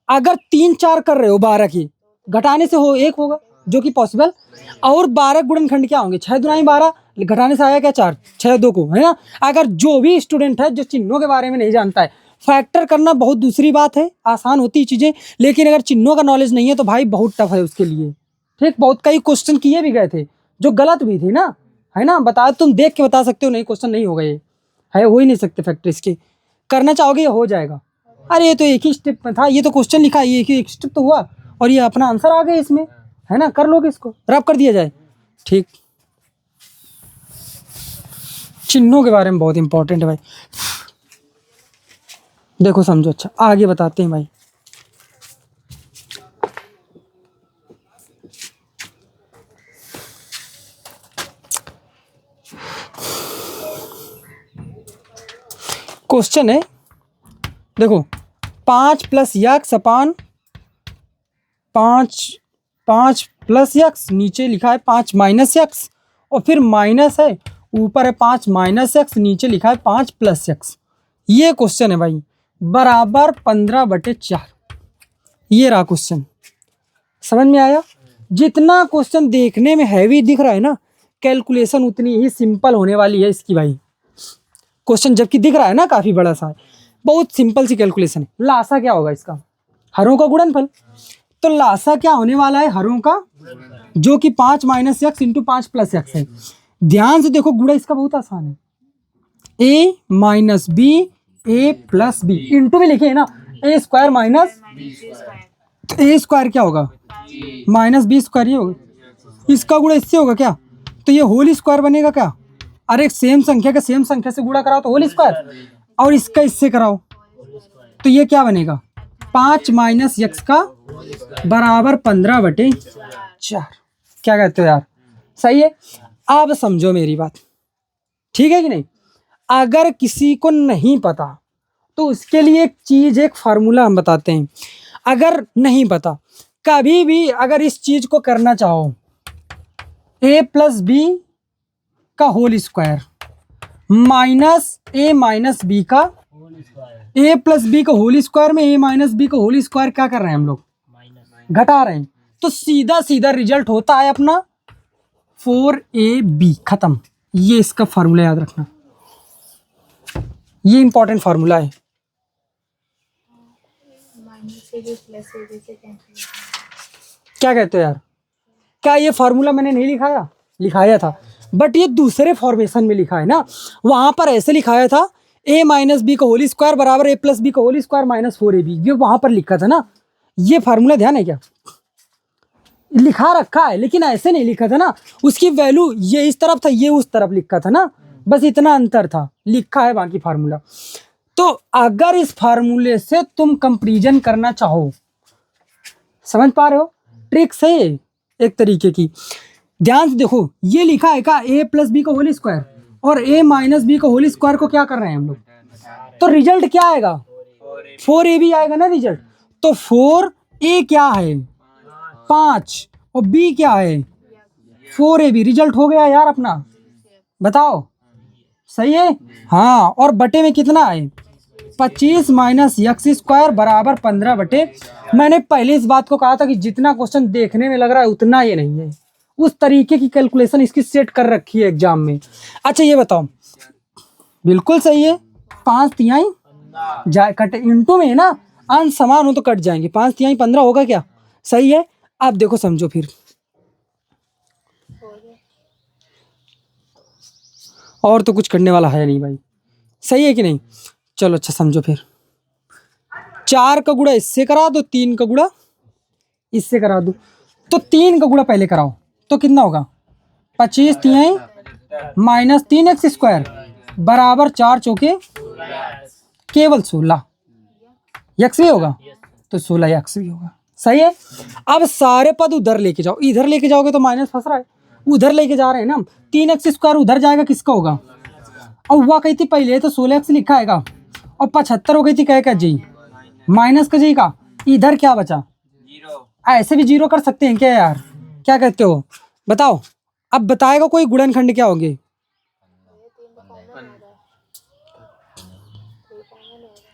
अगर 3 4 कर रहे हो 12 की, घटाने से हो 1 होगा, जो कि पॉसिबल। और 12 गुणनखंड क्या होंगे? 6 दुनाई 12, घटाने से आया क्या? 4, 6 2 को, है ना। अगर जो भी स्टूडेंट है जो चिन्हों के बारे में नहीं जानता है, फैक्टर करना बहुत दूसरी बात है, आसान होती है चीज़ें, लेकिन अगर चिन्हों का नॉलेज नहीं है तो भाई बहुत टफ है उसके लिए। ठीक, बहुत कई क्वेश्चन किए भी गए थे जो गलत भी थे ना, है ना। बता, तुम देख के बता सकते हो नहीं क्वेश्चन नहीं होगा, ये है, हो ही नहीं सकते फैक्टर इसके। करना चाहोगे ये हो जाएगा। अरे ये तो एक ही स्टेप में था, ये तो क्वेश्चन लिखा है, ये एक स्टेप तो हुआ और ये अपना आंसर आ गया इसमें, है ना। कर लोगे इसको, रब कर दिया जाए। ठीक, चिन्हों के बारे में बहुत इंपॉर्टेंट है भाई, देखो समझो। अच्छा आगे बताते हैं भाई। क्वेश्चन है, देखो 5 प्लस यक्स अपान 5 प्लस यक्स, नीचे लिखा है 5 माइनस यक्स, और फिर माइनस है, ऊपर है 5 माइनस यक्स, नीचे लिखा है 5 प्लस यक्स। ये क्वेश्चन है भाई, बराबर 15/4। ये रहा क्वेश्चन, समझ में आया? जितना क्वेश्चन देखने में हैवी दिख रहा है ना, कैलकुलेशन उतनी ही सिंपल होने वाली है इसकी भाई। क्वेश्चन जबकि दिख रहा है ना काफ़ी बड़ा सा है, बहुत सिंपल सी कैलकुलेशन है। लासा क्या होगा इसका? हरों का गुणनफल। तो लासा क्या होने वाला है? हरों का, जो कि 5 minus x into 5 plus x है। ध्यान से देखो, गुणा इसका बहुत आसान है, a minus b a plus b, into में लिखे है ना, ए स्क्वायर माइनस, तो ए स्क्वायर क्या होगा? माइनस बी स्क्वायर, ये होगा। इसका गुणा इससे होगा क्या? तो ये होल स्क्वायर बनेगा क्या? अरे सेम संख्या का सेम संख्या से गुणा कराओ तो होल स्क्वायर, और इसका इससे कराओ तो ये क्या बनेगा? 5 माइनस यक्स का बराबर 15/4। क्या कहते हो यार? सही है। अब समझो मेरी बात, ठीक है कि नहीं? अगर किसी को नहीं पता तो उसके लिए एक चीज़, एक फार्मूला हम बताते हैं। अगर नहीं पता, कभी भी अगर इस चीज़ को करना चाहो, a प्लस बी का whole square minus a minus b का, a प्लस बी का होल स्क्वायर में a माइनस बी का होल स्क्वायर क्या कर रहे हैं हम लोग? घटा रहे हैं। तो सीधा सीधा रिजल्ट होता है अपना 4ab, खत्म। ये इसका फार्मूला याद रखना, ये इंपॉर्टेंट फार्मूला है। क्या कहते हो यार? क्या ये फार्मूला मैंने नहीं लिखाया? लिखाया था, बट ये दूसरे फॉर्मेशन में लिखा है ना। वहां पर ऐसे लिखाया था a माइनस बी का होल स्क्वायर बराबर a प्लस बी का होल स्क्वायर माइनस 4ab, ये वहां पर लिखा था ना। ये फार्मूला ध्यान है क्या? लिखा रखा है, लेकिन ऐसे नहीं लिखा था ना। उसकी वैल्यू ये इस तरफ था, ये उस तरफ लिखा था ना, बस इतना अंतर था। लिखा है बाकी फार्मूला। तो अगर इस फार्मूले से तुम कंपैरिजन करना चाहो, समझ पा रहे हो? ट्रिक्स है एक तरीके की। ध्यान से देखो, ये लिखा है का a प्लस बी का होल स्क्वायर, और a माइनस बी का होल स्क्वायर को क्या कर रहे हैं हम लोग? तो रिजल्ट क्या आएगा? 4ab आएगा ना रिजल्ट। तो 4a क्या है? 5, और b क्या है? 4ab। रिजल्ट हो गया यार अपना, बताओ सही है? हाँ, और बटे में कितना है? 25 माइनस यक्स स्क्वायर बराबर 15/। मैंने पहले इस बात को कहा था कि जितना क्वेश्चन देखने में लग रहा है उतना ये नहीं है, उस तरीके की कैलकुलेशन इसकी सेट कर रखी है एग्जाम में। अच्छा ये बताओ, बिल्कुल सही है। 5 तिहाई जा कट इंटू में है ना, अंश समान हो तो कट जाएंगे। 5 तिहाई 15 होगा क्या? सही है। अब देखो समझो फिर, और तो कुछ करने वाला है नहीं भाई, सही है कि नहीं? चलो अच्छा समझो फिर, 4 का गुणा इससे करा दो, 3 का गुणा इससे करा दो। तो 3 का गुणा पहले कराओ तो कितना होगा? 25 तिहाई माइनस 3x स्क्वायर बराबर 4 चौके केवल 16। यक्स भी होगा तो 16 यक्स भी होगा। सही है। अब सारे पद उधर लेके जाओ, इधर लेके जाओगे तो माइनस फंस रहा है, उधर लेके जा रहे हैं ना। 3x स्क्वायर उधर जाएगा, किसका होगा? और हुआ कही थी पहले तो 16x लिखा है, और 75 हो गई थी कह जी, माइनस का जी का, इधर क्या बचा? ऐसे भी जीरो कर सकते हैं क्या यार? क्या कहते हो बताओ? अब बताएगा कोई गुणनखंड क्या होंगे?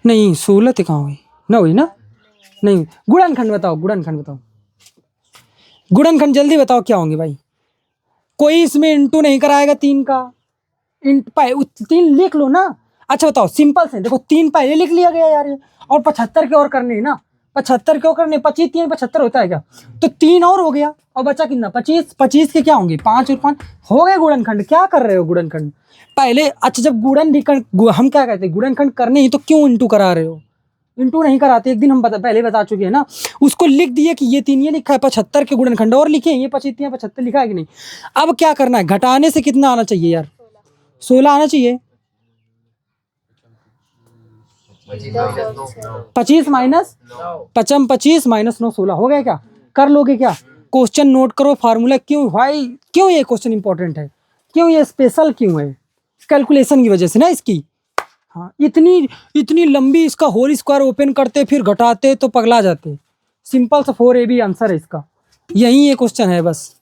नहीं 16 तो कहाँ हुई, ना हुई ना, नहीं। गुणनखंड बताओ, गुणनखंड बताओ, गुणनखंड जल्दी बताओ क्या होंगे भाई। कोई इसमें इंटू नहीं कराएगा 3 का, तीन लिख लो ना। अच्छा बताओ, सिंपल से देखो, 3 पहले लिख लिया गया यार ये, और 75 के और करने हैं ना, 75 क्यों करने, 25 3 75 होता है क्या, तो 3 और हो गया, और बचा कितना 25, 25 के क्या होंगे 5 और 5 हो गए गुणनखंड। क्या कर रहे हो गुणनखंड पहले। अच्छा जब हम क्या कहते हैं, गुणनखंड करने ही तो क्यों इंटू करा रहे हो, इंटू नहीं कराते, एक दिन हम पहले बता चुके हैं ना। उसको लिख दिए कि ये 3 ये लिखा है, 75 के गुणनखंड और लिखे, ये 25 3 75 लिखा है कि नहीं। अब क्या करना है, घटाने से कितना आना चाहिए यार, 16 आना चाहिए। 25 माइनस 25 माइनस 9 16 हो गया क्या, कर लोगे क्या। क्वेश्चन नोट करो, फार्मूला क्यों भाई, क्यों ये क्वेश्चन इंपॉर्टेंट है, क्यों ये स्पेशल क्यों है, कैलकुलेशन की वजह से ना इसकी। हाँ इतनी लंबी इसका होल स्क्वायर ओपन करते फिर घटाते तो पगला जाते। सिंपल सा 4AB आंसर है इसका, यही ये क्वेश्चन है बस।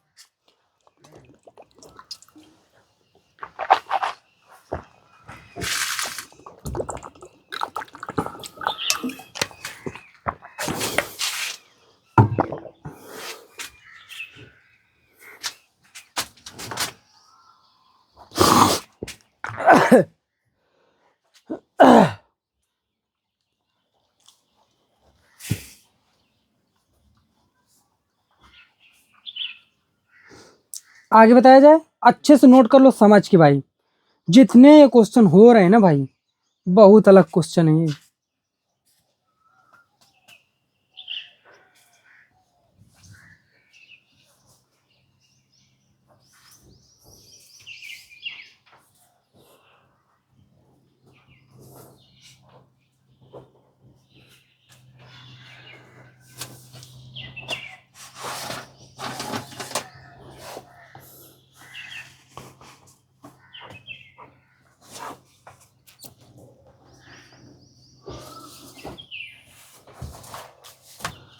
आगे बताया जाए, अच्छे से नोट कर लो समझ के भाई, जितने ये क्वेश्चन हो रहे हैं ना भाई, बहुत अलग क्वेश्चन है ये।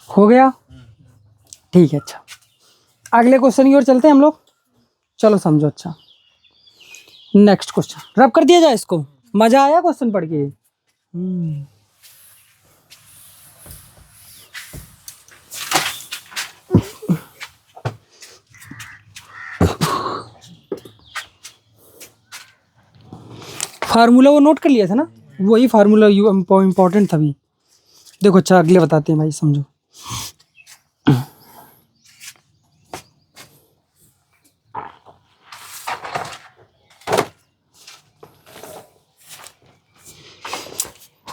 हो गया, ठीक है। अच्छा अगले क्वेश्चन की ओर चलते हैं हम लोग, चलो समझो। अच्छा नेक्स्ट क्वेश्चन रब कर दिया जाए इसको, मजा आया क्वेश्चन पढ़ के। फार्मूला वो नोट कर लिया था ना, वही फार्मूला इम्पोर्टेंट था भी। देखो अच्छा अगले बताते हैं भाई, समझो।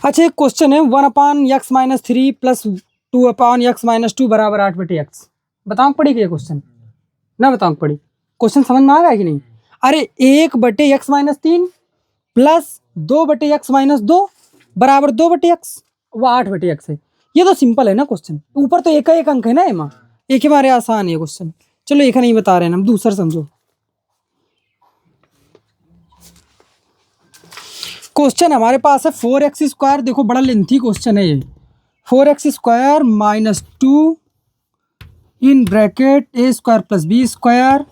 अच्छा एक क्वेश्चन है, 1/(x-3) प्लस 2/(x-2) बराबर 8/x। बताओ पड़ी क्या क्वेश्चन, ना बताओ पड़ी, क्वेश्चन समझ में आ गया कि नहीं। अरे 1/(x-3) प्लस 2/(x-2) बराबर 2/x, वो 8/x है। ये तो सिंपल है ना क्वेश्चन, ऊपर तो एक अंक है ना, एमा एक हमारे आसान है क्वेश्चन। चलो एक नहीं बता रहे हैं हम, दूसरा समझो। क्वेश्चन हमारे पास है 4x², देखो बड़ा लेंथी क्वेश्चन है ये। 4x² minus 2 in bracket a² plus b²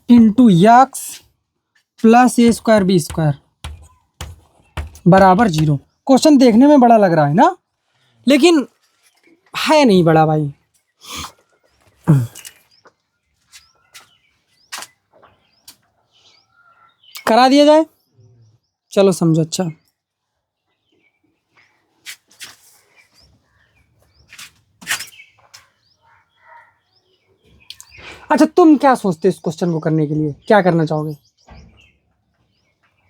into x plus a² b² बराबर 0। क्वेश्चन देखने में बड़ा लग रहा है ना, लेकिन है नहीं बड़ा भाई। करा दिया जाए, चलो समझो। अच्छा अच्छा तुम क्या सोचते हो इस क्वेश्चन को करने के लिए, क्या करना चाहोगे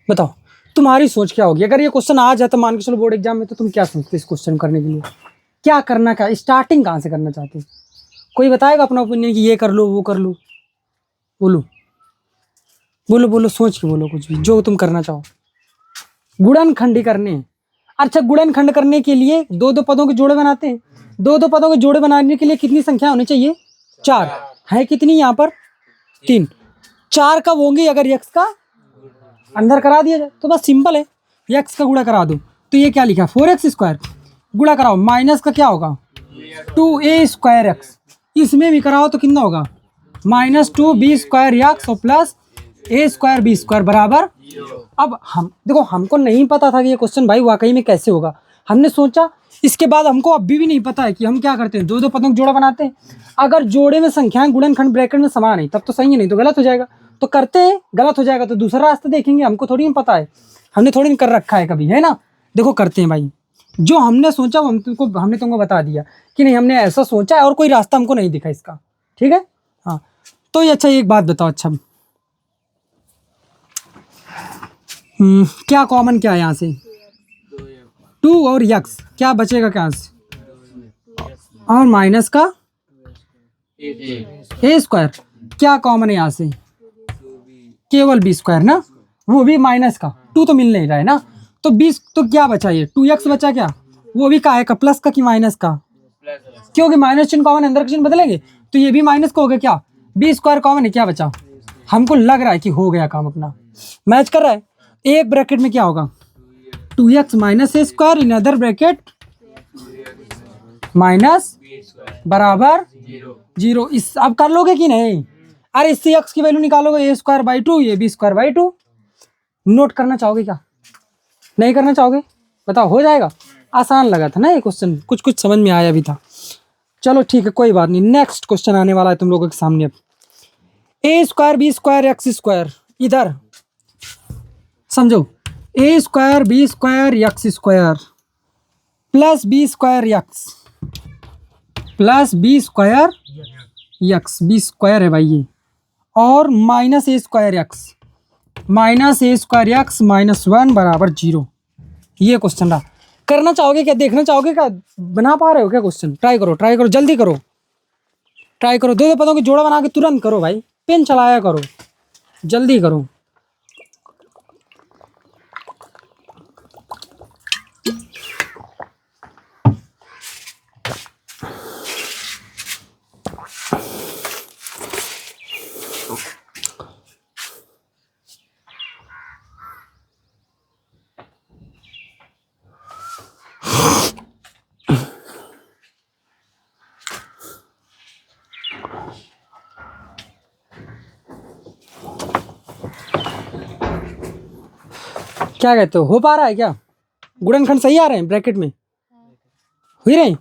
बताओ, तुम्हारी सोच क्या होगी अगर ये क्वेश्चन आ जाए तो, मान के चलो बोर्ड एग्जाम में, तो तुम क्या सोचते हो इस क्वेश्चन करने के लिए, क्या करना, क्या स्टार्टिंग कहाँ से करना चाहते हो। कोई बताएगा अपना ओपिनियन कि ये कर लो वो कर लो, बोलो बोलो बोलो, सोच के बोलो कुछ भी जो तुम करना चाहो। गुणनखंड ही करने हैं। अच्छा गुणनखंड करने के लिए दो दो पदों के जोड़े बनाते हैं, दो दो पदों के जोड़े बनाने के लिए कितनी संख्या होनी चाहिए, 4 है, कितनी यहाँ पर 3, 4 कब होंगी अगर यक्स का अंदर करा दिया जाए तो बस सिंपल है, यक्स का गुणा करा दो। तो ये क्या लिखा 4x² गुणा कराओ, माइनस का क्या होगा 2a²x, इसमें भी कराओ तो कितना होगा -2b² x और प्लस a² b² बराबर अब हम देखो, हमको नहीं पता था कि ये क्वेश्चन भाई वाकई में कैसे होगा। हमने सोचा, इसके बाद हमको अभी भी नहीं पता है कि हम क्या करते हैं, दो दो पदों का जोड़ा बनाते हैं। अगर जोड़े में संख्याएं गुणनखंड ब्रैकेट में समान है तब तो सही है, नहीं तो गलत हो जाएगा। तो करते हैं, गलत हो जाएगा तो दूसरा रास्ता देखेंगे। हमको थोड़ी नहीं पता है, हमने थोड़ी नहीं कर रखा है कभी, है ना। देखो करते हैं भाई, जो हमने सोचा वो हमने तुमको बता दिया कि नहीं, हमने ऐसा सोचा है और कोई रास्ता हमको नहीं दिखा इसका। ठीक है, हाँ। तो ये अच्छा, एक बात बताओ, अच्छा क्या कॉमन क्या है यहाँ से, 2 और यक्स, क्या बचेगा क्या से, और माइनस का ए स्क्वायर, क्या कॉमन है यहाँ से, केवल बी स्क्वायर ना, वो भी माइनस का, 2 तो मिल नहीं रहा है ना। तो 20, तो क्या बचा, ये 2x बचा क्या, वो भी का है का, प्लस का कि माइनस का, क्योंकि माइनस चिन्ह कॉमन, अंदर का चिन्ह बदलेंगे तो ये भी माइनस का हो गया। क्या बी स्क्वायर कॉमन है, क्या बचा, हमको लग रहा है कि हो गया काम अपना, मैच कर रहा है। एक ब्रैकेट में क्या होगा, 2x minus a square, in other bracket minus बराबर 0। इस अब कर लोगे कि नहीं, अरे इससे x की वैल्यू निकालोगे, ए स्क्वायर बाई 2, ये बी स्क्वायर बाई 2। नोट करना चाहोगे क्या, नहीं करना चाहोगे, बताओ, हो जाएगा। आसान लगा था ना ये क्वेश्चन, कुछ कुछ समझ में आया भी था। चलो ठीक है, कोई बात नहीं, नेक्स्ट क्वेश्चन आने वाला है तुम लोगों के सामने। अब a square b square x square, इधर समझो, a square b square x square plus b square x plus b square x, b square है भाई ये, और minus a square x minus 1 बराबर 0। ये क्वेश्चन रहा। करना चाहोगे क्या, देखना चाहोगे क्या, बना पा रहे हो क्या क्वेश्चन, ट्राई करो जल्दी करो, ट्राई करो, दो दो पदों की जोड़ा बना के तुरंत करो भाई, पेन चलाया करो, जल्दी करो। क्या कहते हो पा रहा है क्या, गुणनखंड सही आ रहे हैं ब्रैकेट में, हो ही रही,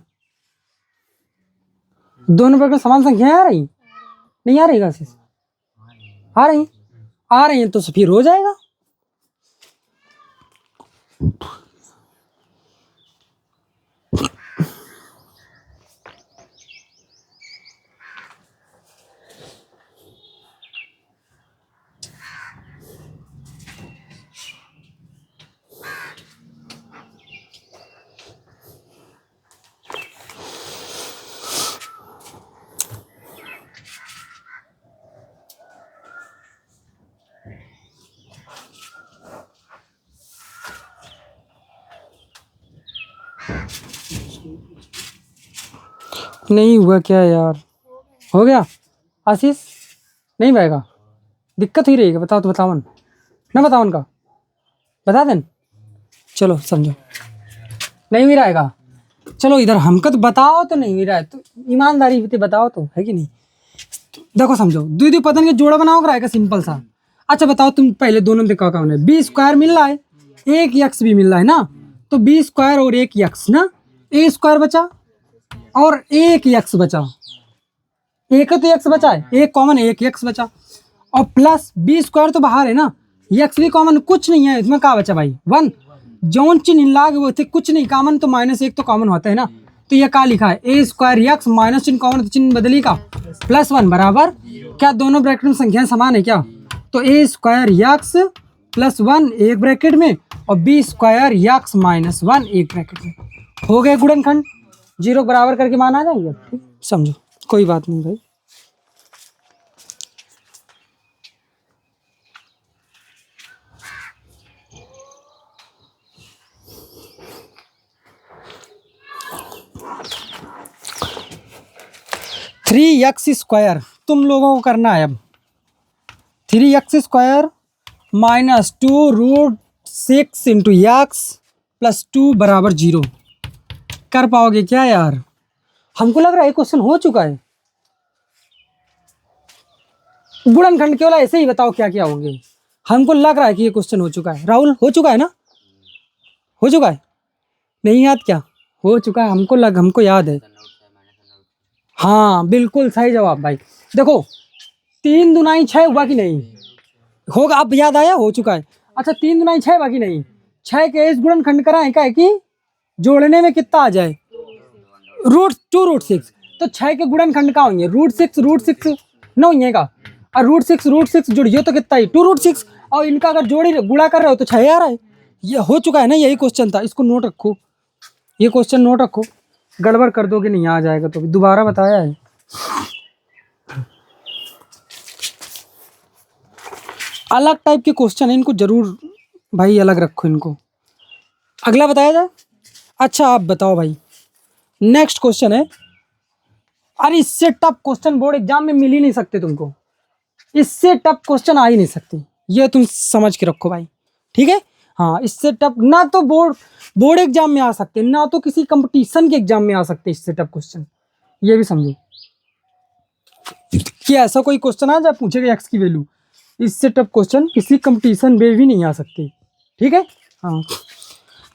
दोनों ब्रैकेट में समान संख्याएं आ रही, नहीं आ रही, आशीष आ रही हैं तो फिर हो जाएगा। नहीं हुआ क्या यार, हो गया आशीष, नहीं पाएगा, दिक्कत ही रहेगी, बताओ तो बताओ ना, बताओ उनका बता दें, चलो समझो, नहीं भी रहेगा, चलो इधर हमको तो बताओ, तो नहीं भी रहा है तो ईमानदारी से बताओ तो, है कि नहीं। देखो समझो, द्वितीय पतन के जोड़ा बनाओ रहेगा सिंपल सा। अच्छा बताओ तुम पहले, दोनों में क्या कौन है, बी स्क्वायर मिल रहा है, एक यक्स भी मिल रहा है ना, तो बी स्क्वायर और एक यक्स ना, ए स्क्वायर बचा और एक यक्स बचा, एक तो यक्स बचा है, एक कॉमन है, एक यक्स बचा, और प्लस बी स्क्वायर तो बाहर है ना, यक्स भी कॉमन, कुछ नहीं है इसमें, क्या बचा भाई 1, जौन चिन्ह लाग वो थे, कुछ नहीं कॉमन, तो -1 तो कॉमन होता है ना, तो ये क्या लिखा है, ए स्क्वायर यक्स माइनस चिन्ह कॉमन, तो चिन्ह बदली का +1 बराबर, क्या दोनों ब्रैकेट में संख्याएं समान है क्या, तो ए स्क्वायर यक्स +1 एक ब्रैकेट में और बी स्क्वायर यक्स -1 एक ब्रैकेट में, हो गए गुणनखंड, 0 बराबर करके मान आ जाएंगे। ठीक समझो, कोई बात नहीं भाई। थ्री एक्स स्क्वायर तुम लोगों को करना है अब, 3x² -2√6 इंटू एक्स +2 बराबर 0, कर पाओगे क्या यार, हमको लग रहा है क्वेश्चन हो चुका है। गुणनखंड केवल ऐसे ही बताओ क्या क्या होंगे, हमको लग रहा है कि ये क्वेश्चन हो चुका है। राहुल हो चुका है ना, हो चुका है, नहीं याद क्या, हो चुका है, हमको याद है। हाँ बिल्कुल सही जवाब भाई। देखो 3 दुनाई 6 हुआ कि नहीं, होगा, अब याद आया, हो चुका है। अच्छा 3 दुनाई 6 हुआ कि नहीं, 6 के इस गुणनखंड कराएं क्या है कि जोड़ने में कितना आ जाए, √2√6। तो 6 के गुणनखंड का होंगे √6 ना होइएगा, और √6 जोड़िए तो कितना है 2√6, और इनका अगर जोड़ी गुणा कर रहे हो तो 6 आ रहा है। ये हो चुका है ना, यही क्वेश्चन था, इसको नोट रखो, ये क्वेश्चन नोट रखो, गड़बड़ कर दोगे नहीं आ जाएगा तो दोबारा बताया है। अलग टाइप के क्वेश्चन है, इनको जरूर भाई अलग रखो इनको। अगला बताया जाए। अच्छा आप बताओ भाई, नेक्स्ट क्वेश्चन है, अरे इससे टफ क्वेश्चन बोर्ड एग्जाम में मिल ही नहीं सकते तुमको, इससे टफ क्वेश्चन आ ही नहीं सकते, ये तुम समझ के रखो भाई, ठीक है। हाँ इससे टफ ना तो बोर्ड एग्जाम में आ सकते, ना तो किसी कंपटीशन के एग्जाम में आ सकते इससे टफ क्वेश्चन, ये भी समझो कि ऐसा कोई क्वेश्चन आ जाए पूछेगा एक्स की वैल्यू, इससे टफ क्वेश्चन किसी कंपटीशन में भी नहीं आ सकते, ठीक है। हाँ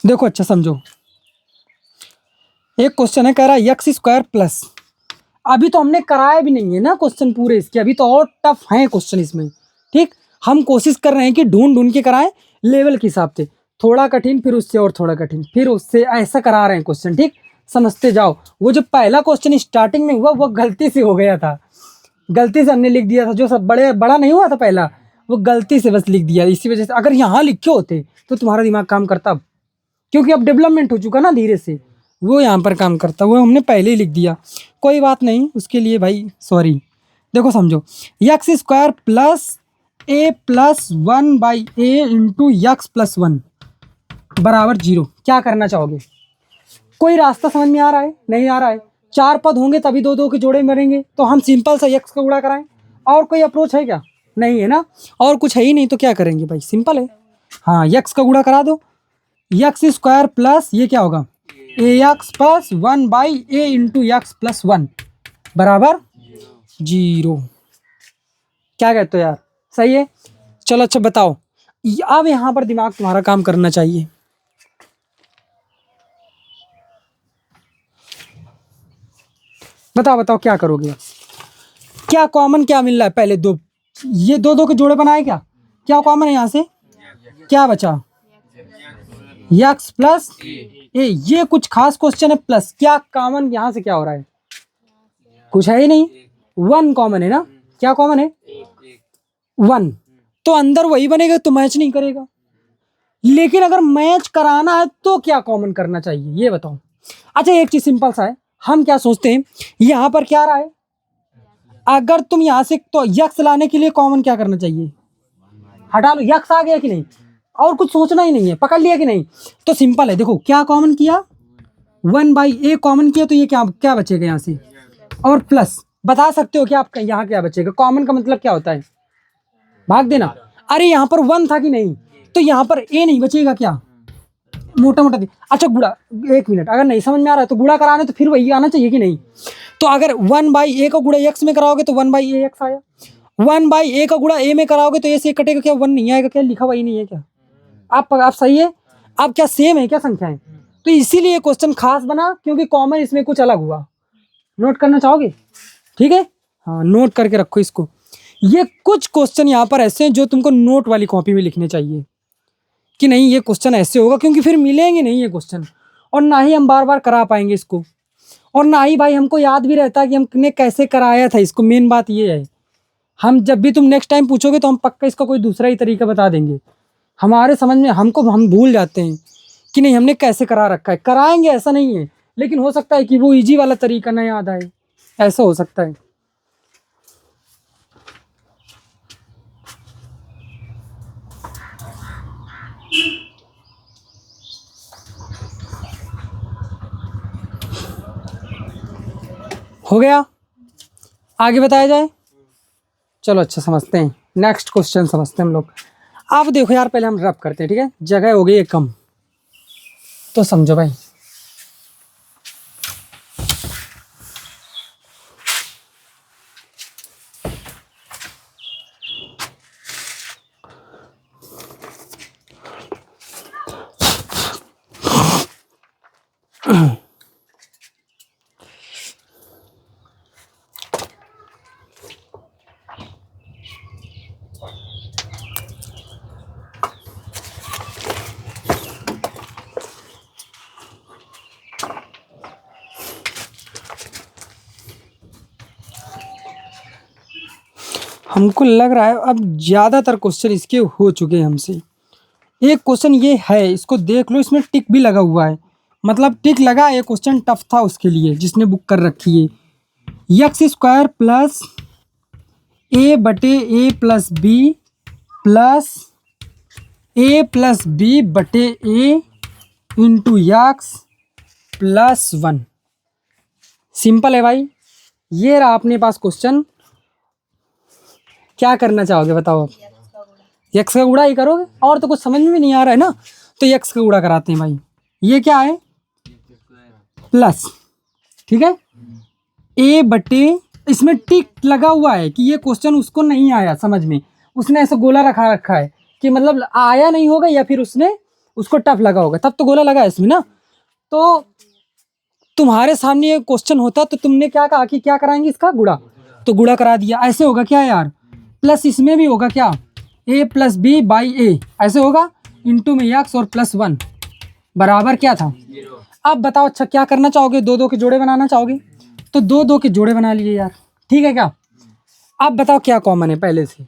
देखो अच्छा समझो, एक क्वेश्चन है, कह रहा है x² प्लस, अभी तो हमने कराया भी नहीं है ना क्वेश्चन पूरे इसके, अभी तो और टफ है क्वेश्चन इसमें, ठीक। हम कोशिश कर रहे हैं कि ढूंढ ढूंढ के कराएं लेवल के हिसाब से, थोड़ा कठिन फिर उससे और थोड़ा कठिन फिर उससे, ऐसा करा रहे हैं क्वेश्चन, ठीक। समझते जाओ। वो जो पहला क्वेश्चन स्टार्टिंग में हुआ वो गलती से हो गया था, गलती से हमने लिख दिया था, जो सब बड़ा नहीं हुआ था पहला, वो गलती से बस लिख दिया, इसी वजह से अगर यहाँ लिखे होते तो तुम्हारा दिमाग काम करता, क्योंकि अब डेवलपमेंट हो चुका ना धीरे से, वो यहाँ पर काम करता, वो हमने पहले ही लिख दिया, कोई बात नहीं उसके लिए भाई सॉरी। देखो समझो, x² plus a plus 1/a into x plus 1 बराबर 0, क्या करना चाहोगे? कोई रास्ता समझ में आ रहा है? नहीं आ रहा है, 4 पद होंगे तभी 2 2 के जोड़े मरेंगे, तो हम सिंपल सा x का गुणा कराएं, और कोई अप्रोच है क्या? नहीं है ना, और कुछ है ही नहीं, तो क्या करेंगे भाई, सिंपल है, हाँ x का गुणा करा दो, x² प्लस ये क्या होगा ax plus 1/a into x plus 1 बराबर 0। क्या कहते हो यार, सही है। चलो अच्छा बताओ, अब यहाँ पर दिमाग तुम्हारा काम करना चाहिए, बताओ बताओ क्या करोगे, क्या कॉमन क्या मिल रहा है, पहले दो, ये 2 2 के जोड़े बनाए, क्या क्या कॉमन है यहाँ से, क्या बचा x प्लस ए, ये कुछ खास क्वेश्चन है, प्लस क्या कॉमन यहाँ से क्या हो रहा है, कुछ है ही नहीं, 1 कॉमन है ना, क्या कॉमन है 1, तो अंदर वही बनेगा, तो मैच नहीं करेगा, लेकिन अगर मैच कराना है तो क्या कॉमन करना चाहिए ये बताओ। अच्छा एक चीज सिंपल सा है, हम क्या सोचते हैं, यहाँ पर क्या रहा है, अगर तुम यहाँ से तो यक्स लाने के लिए कॉमन क्या करना चाहिए, हटा लो, यक्स आ गया कि नहीं, और कुछ सोचना ही नहीं है, पकड़ लिया कि नहीं, तो सिंपल है, देखो क्या कॉमन किया 1/a कॉमन किया, तो ये क्या क्या बचेगा यहाँ से, और प्लस बता सकते हो क्या आपका यहाँ क्या बचेगा, कॉमन का मतलब क्या होता है, भाग देना, अरे यहाँ पर 1 था कि नहीं, तो यहाँ पर a नहीं बचेगा क्या, मोटा मोटा अच्छा गुड़ा, 1 मिनट, अगर नहीं समझ में आ रहा है तो गुड़ा कराने तो फिर वही आना चाहिए कि नहीं, तो अगर 1/a का गुड़ा x में कराओगे तो 1/a x आया, 1/a का गुड़ा a में कराओगे तो a से कटेगा क्या, 1 नहीं आएगा क्या, लिखा वही नहीं है क्या, आप सही है, आप क्या सेम है क्या संख्याएं, तो इसीलिए क्वेश्चन खास बना क्योंकि कॉमन इसमें कुछ अलग हुआ, नोट करना चाहोगे, ठीक है, हाँ नोट करके रखो इसको, ये कुछ क्वेश्चन यहाँ पर ऐसे हैं जो तुमको नोट वाली कॉपी में लिखने चाहिए कि नहीं ये क्वेश्चन ऐसे होगा, क्योंकि फिर मिलेंगे नहीं ये क्वेश्चन, और ना ही हम बार बार करा पाएंगे इसको, और ना ही भाई हमको याद भी रहता है कि हमने कैसे कराया था इसको, मेन बात ये है, हम जब भी तुम नेक्स्ट टाइम पूछोगे तो हम पक्का इसका कोई दूसरा ही तरीका बता देंगे, हमारे समझ में हम भूल जाते हैं कि नहीं हमने कैसे करा रखा है, कराएंगे ऐसा नहीं है, लेकिन हो सकता है कि वो इजी वाला तरीका ना याद आए, ऐसा हो सकता है। हो गया, आगे बताया जाए, चलो अच्छा समझते हैं, नेक्स्ट क्वेश्चन समझते हैं हम लोग। अब देखो यार पहले हम रब करते हैं, ठीक है, जगह हो गई है कम, तो समझो भाई, हमको लग रहा है अब ज़्यादातर क्वेश्चन इसके हो चुके हैं हमसे। एक क्वेश्चन ये है, इसको देख लो, इसमें टिक भी लगा हुआ है, मतलब टिक लगा, ये क्वेश्चन टफ था उसके लिए जिसने बुक कर रखी है। एक्स स्क्वायर प्लस ए बटे ए plus B plus a plus B बटे ए इंटू एक्स प्लस 1। सिंपल है भाई, ये रहा अपने पास क्वेश्चन। क्या करना चाहोगे बताओ आप? एक्स का गुणा ही करोगे, और तो कुछ समझ में भी नहीं आ रहा है ना, तो एक्स का गुणा कराते हैं भाई। ये क्या है? प्लस, ठीक है, ए बटे, इसमें टिक लगा हुआ है कि ये क्वेश्चन उसको नहीं आया समझ में, उसने ऐसा गोला रखा है कि मतलब आया नहीं होगा या फिर उसने उसको टफ लगा होगा, तब तो गोला लगा है इसमें ना। तो तुम्हारे सामने ये क्वेश्चन होता तो तुमने क्या कहा कि क्या कराएंगे इसका गुणा, तो गुणा करा दिया। ऐसे होगा क्या यार? प्लस इसमें भी होगा क्या? ए प्लस बी बाई ए, ऐसे होगा, इंटू में एक्स और प्लस 1 बराबर क्या था? अब बताओ, अच्छा क्या करना चाहोगे? दो दो के जोड़े बनाना चाहोगे तो दो दो के जोड़े बना लिए यार, ठीक है क्या? अब बताओ क्या कॉमन है पहले से?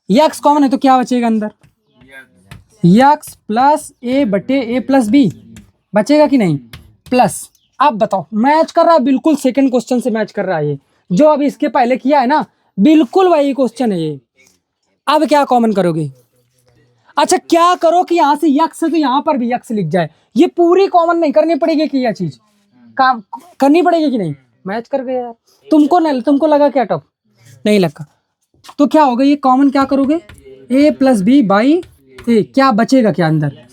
एक्स कॉमन है तो क्या बचेगा अंदर? एक्स प्लस ए बटे ए प्लस बी बचेगा कि नहीं? प्लस, अब बताओ, मैच कर रहा है बिल्कुल, सेकंड क्वेश्चन से मैच कर रहा है ये, जो अभी इसके पहले किया है ना, बिल्कुल वही क्वेश्चन है ये। अब क्या कॉमन करोगे? अच्छा क्या करो कि यहाँ से यक्स तो यहाँ पर भी यक्स लिख जाए, ये पूरी कॉमन नहीं करनी पड़ेगी कि यह चीज काम करनी पड़ेगी कि नहीं? मैच कर गए यार। तुमको नहीं, तुमको लगा क्या टफ? नहीं लगा, तो क्या होगा? ये कॉमन क्या करोगे? ए प्लस बी बाई ए, क्या बचेगा क्या अंदर?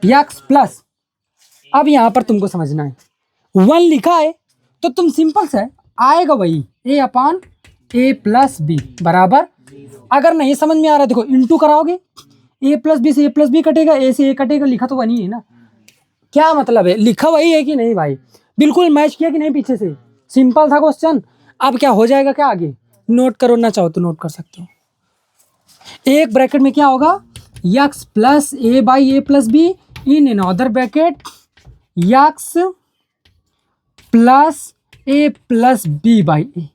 यक्स प्लस, अब यहाँ पर तुमको समझना है, 1 लिखा है तो तुम सिंपल से आएगा वही ए अपान ए प्लस बी बराबर। अगर नहीं समझ में आ रहा देखो, इंटू कराओगे, ए प्लस बी से ए प्लस बी कटेगा, ए से ए कटेगा, लिखा तो वही है ना। क्या मतलब है, लिखा वही है कि नहीं भाई? बिल्कुल मैच किया कि नहीं पीछे से? सिंपल था क्वेश्चन। अब क्या हो जाएगा क्या आगे? नोट करो ना चाहो तो नोट कर सकते हो। एक ब्रैकेट में क्या होगा? X plus a by a plus b in another bracket x plus a plus b by a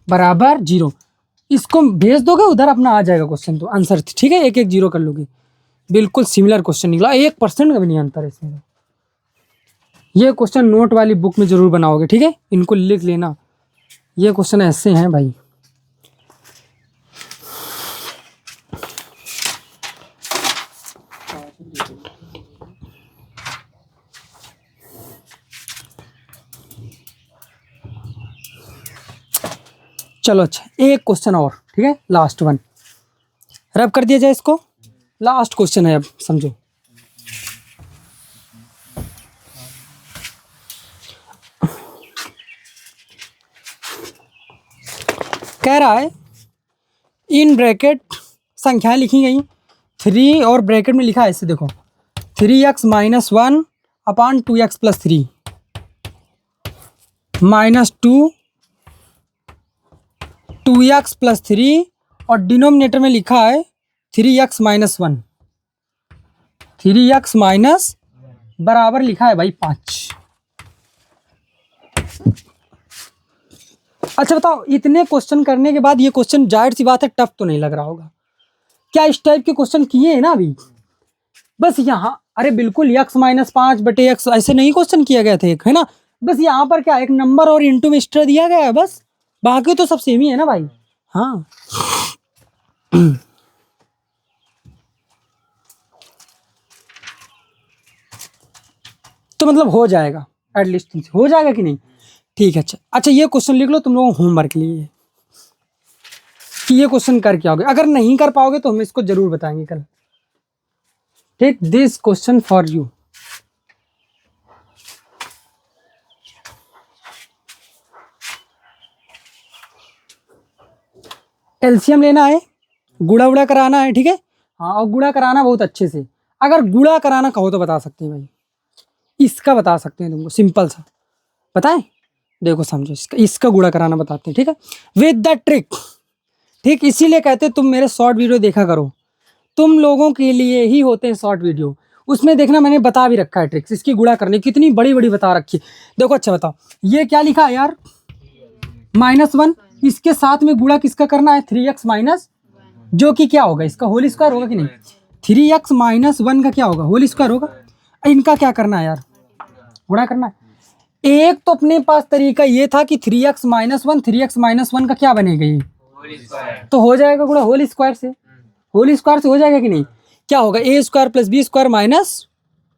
बराबर 0। इसको भेज दोगे उधर, अपना आ जाएगा क्वेश्चन, तो आंसर, ठीक है, एक एक जीरो कर लोगे। बिल्कुल सिमिलर क्वेश्चन निकला, 1% का भी नहीं अंतर है इसमें। ये क्वेश्चन नोट वाली बुक में जरूर बनाओगे, ठीक है, इनको लिख लेना, ये क्वेश्चन ऐसे हैं भाई। चलो अच्छा, एक क्वेश्चन और, ठीक है, लास्ट वन, रब कर दिया जाए इसको। लास्ट क्वेश्चन है, अब समझो। कह रहा है इन ब्रैकेट संख्याएं लिखी गई 3 और ब्रैकेट में लिखा है ऐसे देखो, 3x माइनस 1 अपान 2x plus 3 minus 2x plus 3 और डिनोमिनेटर में लिखा है 3x माइनस 1, 3x माइनस बराबर लिखा है भाई 5। अच्छा बताओ, इतने क्वेश्चन करने के बाद ये क्वेश्चन जाहिर सी बात है टफ तो नहीं लग रहा होगा? क्या इस टाइप के क्वेश्चन किए हैं ना अभी? बस यहाँ, अरे बिल्कुल x माइनस 5 बटे एक्स ऐसे नहीं क्वेश्चन किया गया था एक, है ना? बस यहाँ पर क्या एक नंबर और इंटू में एक्स्ट्रा दिया गया है बस, बाकी तो सब सेम ही है ना भाई। हाँ तो मतलब हो जाएगा, एटलीस्ट हो जाएगा कि नहीं? ठीक है, अच्छा ये क्वेश्चन लिख लो तुम लोगों को होमवर्क के लिए कि ये क्वेश्चन कर के आओगे। अगर नहीं कर पाओगे तो हम इसको जरूर बताएंगे कल। Take this question for you. LCM लेना है, गुड़ा उड़ा कराना है, ठीक है। हाँ, और गुड़ा कराना बहुत अच्छे से। अगर गुड़ा कराना कहो तो बता सकते हैं भाई, इसका बता सकते हैं तुमको, सिंपल सा बताएं। देखो समझो, इसका गुणा कराना बताते हैं, ठीक है, विद द ट्रिक। ठीक, इसीलिए कहते हैं तुम मेरे शॉर्ट वीडियो देखा करो, तुम लोगों के लिए ही होते हैं शॉर्ट वीडियो। उसमें देखना मैंने बता भी रखा है ट्रिक्स इसकी गुणा करने, कितनी बड़ी बड़ी बता रखी है। देखो अच्छा बताओ, ये क्या लिखा है यार, -1, इसके साथ में गुणा किसका करना है, 3x माइनस, जो कि क्या होगा, इसका होल स्क्वायर होगा कि नहीं, 3x माइनस 1 का क्या होगा, होल स्क्वायर होगा। इनका क्या करना है यार, गुणा करना है। एक तो अपने पास तरीका ये था कि 3x माइनस 1, 3x माइनस 1 का क्या बनेगा ये, तो हो जाएगा गुणा होल स्क्वायर से, होल स्क्वायर से हो जाएगा कि नहीं, क्या होगा, a square plus b square minus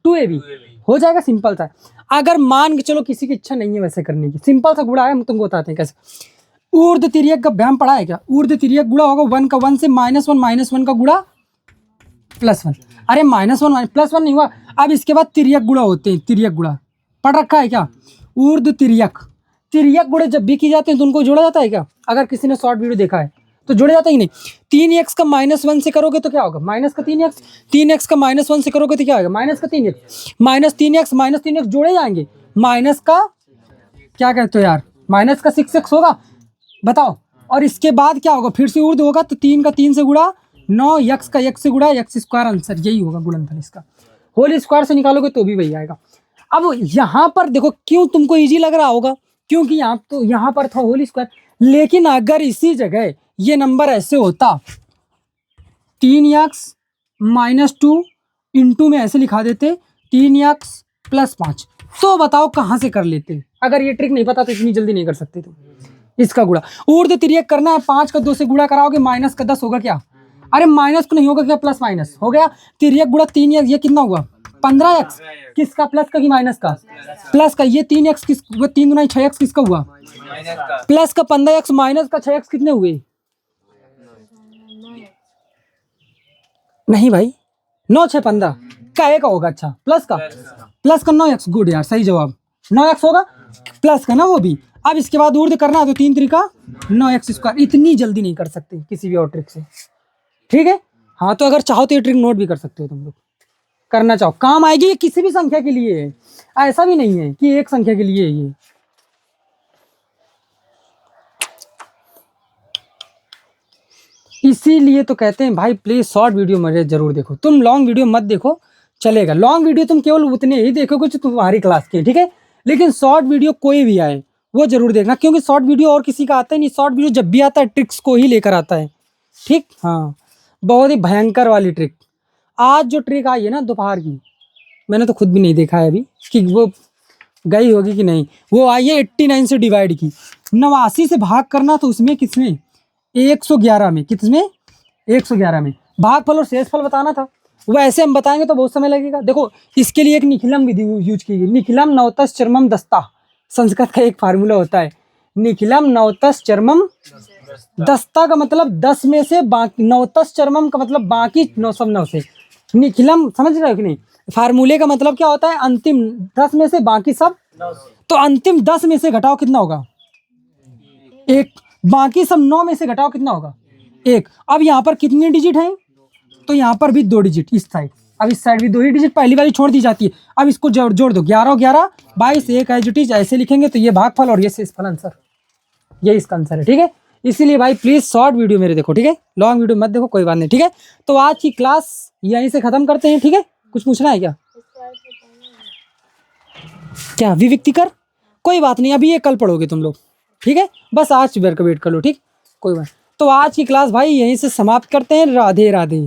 2ab हो जाएगा, सिंपल सा। अगर मान के चलो किसी की इच्छा नहीं है वैसे करने की, सिंपल सा गुणा है, हम तुमको बताते हैं कैसे। ऊर्ध्व तिर्यक का व्यायाम पढ़ा है क्या, ऊर्ध्व तिर्यक गुणा होगा 1 का 1 से, -1 का गुणा +1, अरे -1 +1 नहीं हुआ। अब इसके बाद तिर्यक गुणा होते हैं, तिर्यक गुणा पढ़ रखा है क्या, ऊर्ध्व तिर्यक, तिर्यक गुणे जब भी की जाते हैं तो उनको जोड़ा जाता है क्या, अगर किसी ने शॉर्ट वीडियो देखा है तो जोड़ा जाता ही नहीं। 3x का -1 से करोगे तो क्या होगा, माइनस का 3x, 3x का -1 से करोगे तो क्या होगा, माइनस का 3x, -3x जोड़े जाएंगे, माइनस का क्या कहते हो यार, माइनस का 6x होगा, बताओ। और इसके बाद क्या होगा, फिर से ऊर्ध्व होगा तो 3 का 3 से गुणा, 9x का x से गुणा, x स्क्वायर, आंसर यही होगा गुणनफल इसका। होल स्क्वायर से निकालोगे तो भी वही आएगा। अब यहाँ पर देखो क्यों तुमको इजी लग रहा होगा, क्योंकि यहाँ पर था होल स्क्वायर, लेकिन अगर इसी जगह ये नंबर ऐसे होता 3x माइनस 2 इंटू में ऐसे लिखा देते 3x प्लस 5, तो बताओ कहाँ से कर लेते। अगर ये ट्रिक नहीं पता तो इतनी जल्दी नहीं कर सकते तुम इसका गुणा। ऊर्ध्व तिर्यक करना है, 5 का 2 से गुणा कराओगे, माइनस का 10 होगा क्या, अरे माइनस को नहीं होगा क्या, प्लस माइनस हो गया। तिर्यक गुणा 3x, ये कितना हुआ 15x, किसका, प्लस का कि माइनस का, प्लस का। ये 3x किस, वो 3 गुना 6x किसका हुआ, प्लस का 15x, माइनस का 6x कितने हुए, नहीं भाई 9 6 15 का एक होगा, अच्छा प्लस का 9x, गुड यार सही जवाब, 9x होगा प्लस का ना वो भी। अब इसके बाद ऊर्ध्व करना है तो 3 3 का 9x स्क्वायर, इतनी जल्दी नहीं कर सकते किसी भी और ट्रिक से, ठीक है। हाँ तो अगर चाहो तो ये ट्रिक नोट भी कर सकते हो तुम लोग, करना चाहो काम आएगी, ये किसी भी संख्या के लिए है, ऐसा भी नहीं है कि एक संख्या के लिए है ये। इसीलिए तो कहते हैं भाई प्लीज शॉर्ट वीडियो मुझे जरूर देखो, तुम लॉन्ग वीडियो मत देखो चलेगा, लॉन्ग वीडियो तुम केवल उतने ही देखोगे जो तुम्हारी क्लास के, ठीक है, लेकिन शॉर्ट वीडियो कोई भी आए वो जरूर देखना, क्योंकि शॉर्ट वीडियो और किसी का आता ही नहीं, शॉर्ट वीडियो जब भी आता है ट्रिक्स को ही लेकर आता है, ठीक। हाँ बहुत ही भयंकर वाली ट्रिक, आज जो ट्रिक आई है ना दोपहर की, मैंने तो खुद भी नहीं देखा है अभी कि वो गई होगी कि नहीं, वो आई है 89 से डिवाइड की, 89 से भाग करना, तो उसमें किसमें 111 में, किसमें 111 में भागफल और शेषफल बताना था, वो ऐसे हम बताएंगे तो बहुत समय लगेगा। देखो इसके लिए एक निखिलम विधि यूज की गई, निखिलम नवतस चरमम दस्ता, संस्कृत का एक फार्मूला होता है, निखिलम नवतस चरमम दस्ता का मतलब 10 में से बाकी, नवतस चरमम का मतलब बाकी 909 से, निखिलम समझ रहे हो कि नहीं, फार्मूले का मतलब क्या होता है, अंतिम 10 में से बाकी सब, तो अंतिम 10 में से घटाओ कितना होगा 1, बाकी सब 9 में से घटाओ कितना होगा 1। अब यहाँ पर कितनी डिजिट हैं, तो यहाँ पर भी 2 डिजिट इस साइड, अब इस साइड भी 2 ही डिजिट, पहली वाली छोड़ दी जाती है, अब इसको जोड़ दो 11 11 22 1 एज इट इज, ऐसे लिखेंगे तो ये भागफल और ये शेषफल आंसर, ये इसका आंसर है, ठीक है। इसीलिए भाई प्लीज शॉर्ट वीडियो मेरे देखो, ठीक है, लॉन्ग वीडियो मत देखो, कोई बात नहीं, ठीक है। तो आज की क्लास यहीं से खत्म करते हैं, ठीक है। कुछ पूछना है क्या विविक्तिकर, कोई बात नहीं, अभी ये कल पढ़ोगे तुम लोग, ठीक है, बस आज वेट कर लो, ठीक, कोई बात। तो आज की क्लास भाई यहीं से समाप्त करते हैं, राधे राधे।